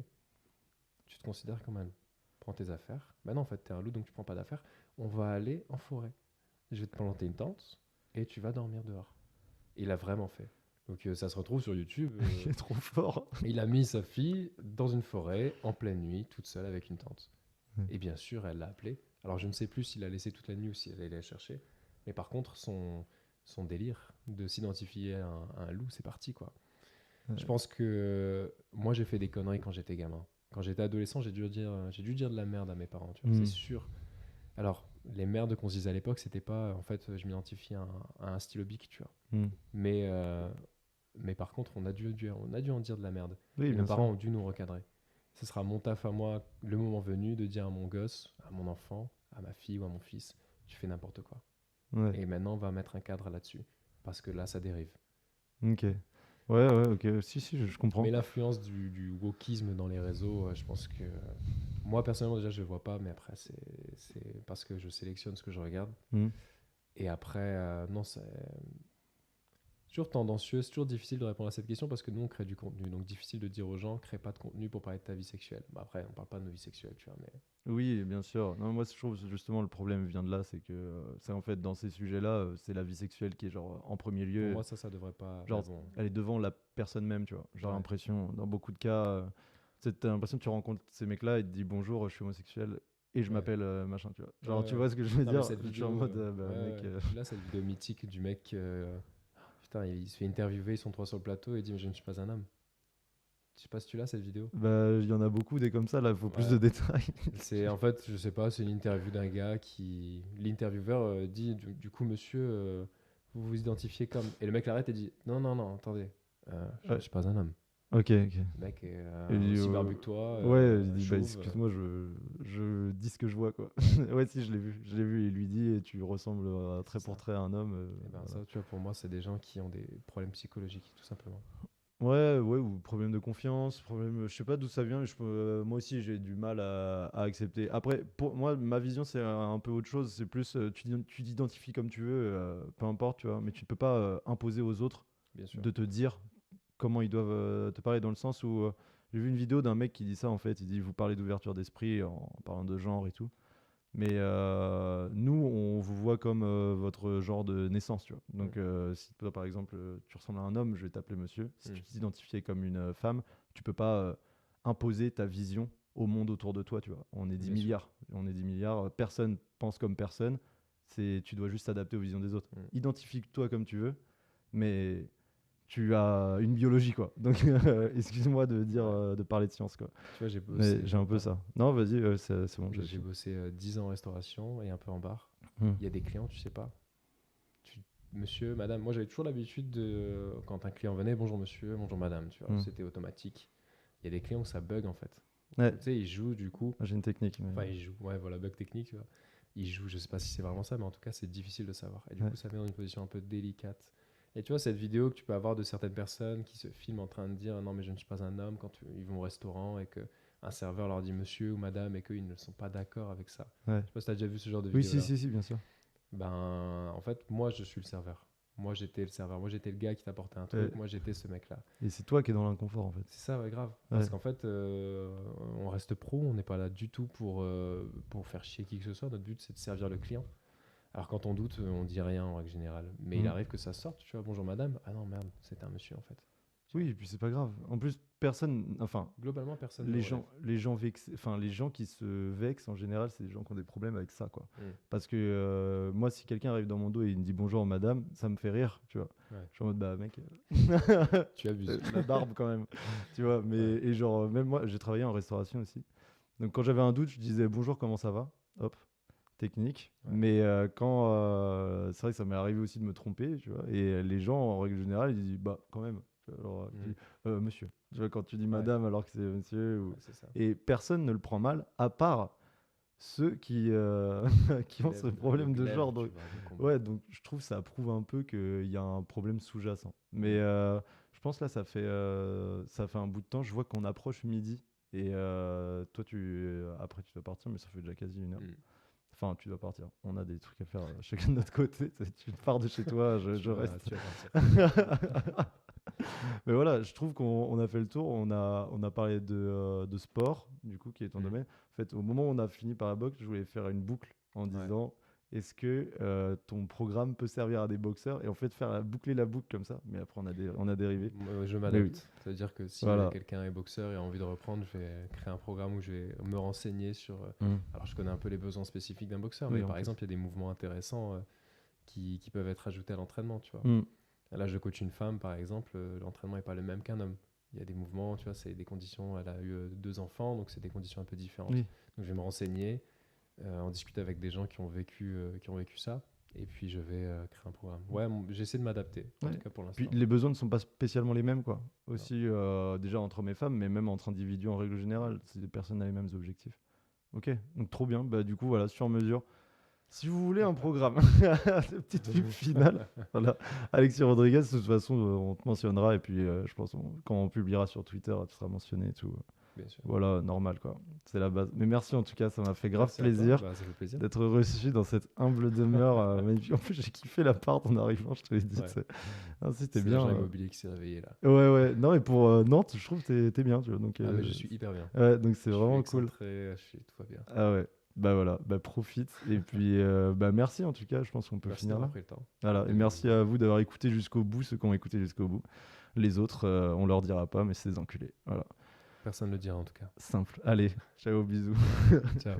tu te considères comme un loup. Prends tes affaires. Ben non, en fait, t'es un loup, donc tu prends pas d'affaires. On va aller en forêt. Je vais te planter une tente et tu vas dormir dehors. Et il a vraiment fait. Donc ça se retrouve sur YouTube. Il est trop fort. Il a mis sa fille dans une forêt, en pleine nuit, toute seule avec une tente. Ouais. Et bien sûr, elle l'a appelé. Alors je ne sais plus s'il l'a laissé toute la nuit ou si elle allait la chercher. Mais par contre, son délire de s'identifier à un loup, c'est parti, quoi. Ouais. Je pense que moi, j'ai fait des conneries quand j'étais gamin. Quand j'étais adolescent, j'ai dû dire de la merde à mes parents, tu vois, c'est sûr. Alors, les merdes qu'on se disait à l'époque, c'était pas, en fait, je m'identifiais à un stylo bic, tu vois. Mm. Mais par contre, on a dû en dire de la merde. Oui, Et bien nos parents sûr. ont dû nous recadrer. Ce sera mon taf à moi, le moment venu, de dire à mon gosse, à mon enfant, à ma fille ou à mon fils, tu fais n'importe quoi. Ouais. Et maintenant, on va mettre un cadre là-dessus. Parce que là, ça dérive. Ok. Ouais, ok. Si, je comprends. Mais l'influence du wokisme dans les réseaux, je pense que... moi, personnellement, déjà, je ne le vois pas, mais après, c'est parce que je sélectionne ce que je regarde. Mm. Et après, non, c'est toujours tendancieux, c'est toujours difficile de répondre à cette question parce que nous, on crée du contenu. Donc, difficile de dire aux gens, crée pas de contenu pour parler de ta vie sexuelle. Bah, après, on parle pas de nos vies sexuelles, tu vois, mais... Oui, bien sûr. Non, moi, je trouve justement le problème vient de là, c'est que c'est en fait dans ces sujets-là, c'est la vie sexuelle qui est genre en premier Pour lieu. moi, ça devrait pas... Genre, Mais bon, elle est devant la personne même, tu vois. J'ai ouais. l'impression, dans beaucoup de cas, t'as l'impression que tu rencontres ces mecs-là et te dis bonjour, je suis homosexuel et je Ouais. m'appelle machin, tu vois. Genre, Ouais, tu ouais. vois ce que je veux Non, mais dire? cette Je suis vidéo, en mode, bah, ouais, mec. ouais. Là, cette vidéo mythique du mec, putain, il se fait interviewer, ils sont trois sur le plateau et il dit, mais je ne suis pas un homme. Je sais pas si tu l'as, cette vidéo. Bah, il y en a beaucoup des comme ça, là, il faut plus Ouais. de détails. C'est en fait, je sais pas, c'est une interview d'un gars qui. L'intervieweur dit, du coup, monsieur, vous vous identifiez comme. Et le mec l'arrête et dit, non, non, non, attendez, je ne Ouais. suis pas un homme. Ok, ok. Le mec est Il dit, aussi barbu que toi, ouais, il dit, bah, chauve. excuse-moi, je dis ce que je vois, quoi. Ouais, si, je l'ai vu, il lui dit, et tu ressembles à trait C'est pour ça. trait à un homme. Et ben Voilà. ça, tu vois, pour moi, c'est des gens qui ont des problèmes psychologiques, tout simplement. Ouais, ou problème de confiance, problème, je sais pas d'où ça vient, mais moi aussi j'ai du mal à accepter. Après, pour moi, ma vision c'est un peu autre chose, c'est plus tu t'identifies comme tu veux, peu importe, tu vois, mais tu ne peux pas imposer aux autres Bien sûr. de te dire comment ils doivent te parler, dans le sens où j'ai vu une vidéo d'un mec qui dit ça en fait, il dit vous parlez d'ouverture d'esprit en parlant de genre et tout. Mais nous, on vous voit comme votre genre de naissance, tu vois. Donc, si toi, par exemple, tu ressembles à un homme, je vais t'appeler monsieur. Si tu t'identifiais comme une femme, tu peux pas imposer ta vision au monde autour de toi, tu vois. On est 10 Bien sûr. milliards. On est 10 milliards. Personne pense comme personne. Tu dois juste t'adapter aux visions des autres. Identifie-toi comme tu veux, mais tu as une biologie, quoi. Donc, excuse-moi de dire, Ouais. de parler de science, quoi. Tu vois, j'ai Mais bossé. j'ai un peu pardon. ça. Non, vas-y, c'est bon. J'ai bossé 10 ans en restauration et un peu en bar. Hmm. Il y a des clients, tu sais pas. Monsieur, madame, moi j'avais toujours l'habitude quand un client venait, bonjour monsieur, bonjour madame, tu vois, c'était automatique. Il y a des clients où ça bug en fait. Ouais. Tu sais, il joue du coup. J'ai une technique. Mais... Enfin, il joue. Ouais, voilà, bug technique. Tu vois. Il joue, je sais pas si c'est vraiment ça, mais en tout cas, c'est difficile de savoir. Et du coup, ça met dans une position un peu délicate. Et tu vois, cette vidéo que tu peux avoir de certaines personnes qui se filment en train de dire non, mais je ne suis pas un homme quand ils vont au restaurant et qu'un serveur leur dit monsieur ou madame et qu'ils ne sont pas d'accord avec ça. Je sais pas si tu as déjà vu ce genre de Oui, vidéo. si, bien sûr. Ben, en fait, moi, je suis le serveur. Moi, j'étais le serveur. Moi, j'étais le gars qui t'apportait un truc. Moi, j'étais ce mec-là. Et c'est toi qui es dans l'inconfort, en fait. C'est ça, ouais, grave. Parce qu'en fait, on reste pro. On n'est pas là du tout pour faire chier qui que ce soit. Notre but, c'est de servir le client. Alors, quand on doute, on dit rien en règle générale. Mais il arrive que ça sorte. Tu vois, bonjour madame. Ah non, merde, c'était un monsieur, en fait. Oui, et puis c'est pas grave. En plus, personne, enfin, globalement, personne. Les gens vexés, enfin les gens qui se vexent en général, c'est des gens qui ont des problèmes avec ça, quoi. Parce que moi, si quelqu'un arrive dans mon dos et il me dit bonjour madame, ça me fait rire, tu vois. Je suis en mode bah mec, tu abuses. La barbe quand même, tu vois. Mais et genre même moi, j'ai travaillé en restauration aussi. Donc quand j'avais un doute, je disais bonjour, comment ça va? Hop. Technique, mais quand c'est vrai que ça m'est arrivé aussi de me tromper, tu vois, et les gens en règle générale ils disent bah quand même, alors, monsieur, tu vois, quand tu dis madame alors que c'est monsieur, c'est ça. et personne ne le prend mal à part ceux qui qui ont ce problème de genre, donc donc je trouve que ça prouve un peu qu'il y a un problème sous-jacent, mais je pense là ça fait un bout de temps, je vois qu'on approche midi et toi après tu dois partir, mais ça fait déjà quasi 1 heure. Enfin, tu dois partir. On a des trucs à faire chacun de notre côté. Tu pars de chez toi, je reste. Mais voilà, je trouve qu'on a fait le tour. On a parlé de sport, du coup, qui est ton domaine. En fait, au moment où on a fini par la boxe, je voulais faire une boucle en disant est-ce que ton programme peut servir à des boxeurs? Et en fait, boucler la boucle comme ça. Mais après, on a dérivé. Je m'adapte. C'est-à-dire que si quelqu'un est boxeur et a envie de reprendre, je vais créer un programme où je vais me renseigner sur. Alors, je connais un peu les besoins spécifiques d'un boxeur, mais par exemple, il y a des mouvements intéressants qui peuvent être ajoutés à l'entraînement, tu vois. Là, je coach une femme, par exemple, l'entraînement n'est pas le même qu'un homme. Il y a des mouvements, tu vois, c'est des conditions. Elle a eu 2 enfants, donc c'est des conditions un peu différentes. Donc, je vais me renseigner, en discuter avec des gens qui ont vécu ça. Et puis je vais créer un programme. J'essaie de m'adapter, en tout cas pour l'instant. Puis les besoins ne sont pas spécialement les mêmes, quoi. Aussi, déjà entre hommes et femmes, mais même entre individus en règle générale. Des personnes n'ont les mêmes objectifs. Ok, donc trop bien. Bah, du coup, voilà, sur mesure. Si vous voulez un programme, petite pub finale. Voilà. Alexis Rodriguez, de toute façon, on te mentionnera. Et puis, je pense quand on publiera sur Twitter, tu seras mentionné et tout. Bien sûr. Voilà, normal, quoi. C'est la base. Mais merci en tout cas, ça m'a fait grave plaisir, ça fait plaisir d'être reçu dans cette humble demeure. En plus, j'ai kiffé l'appart en arrivant, je te l'ai dit. C'était bien. C'est l'agent immobilier qui s'est réveillé là. Ouais. Non, et pour Nantes, je trouve que t'es bien. Tu vois, donc, mais je suis hyper bien. Donc c'est vraiment cool. Tout va bien. Ah ouais. Bah voilà, profite. Et puis, merci en tout cas, je pense qu'on peut finir là. Pris le temps. Voilà, et merci à vous d'avoir écouté jusqu'au bout, ceux qui ont écouté jusqu'au bout. Les autres, on leur dira pas, mais c'est des enculés. Voilà. Personne ne le dira en tout cas. Simple. Allez, ciao, bisous. Ciao.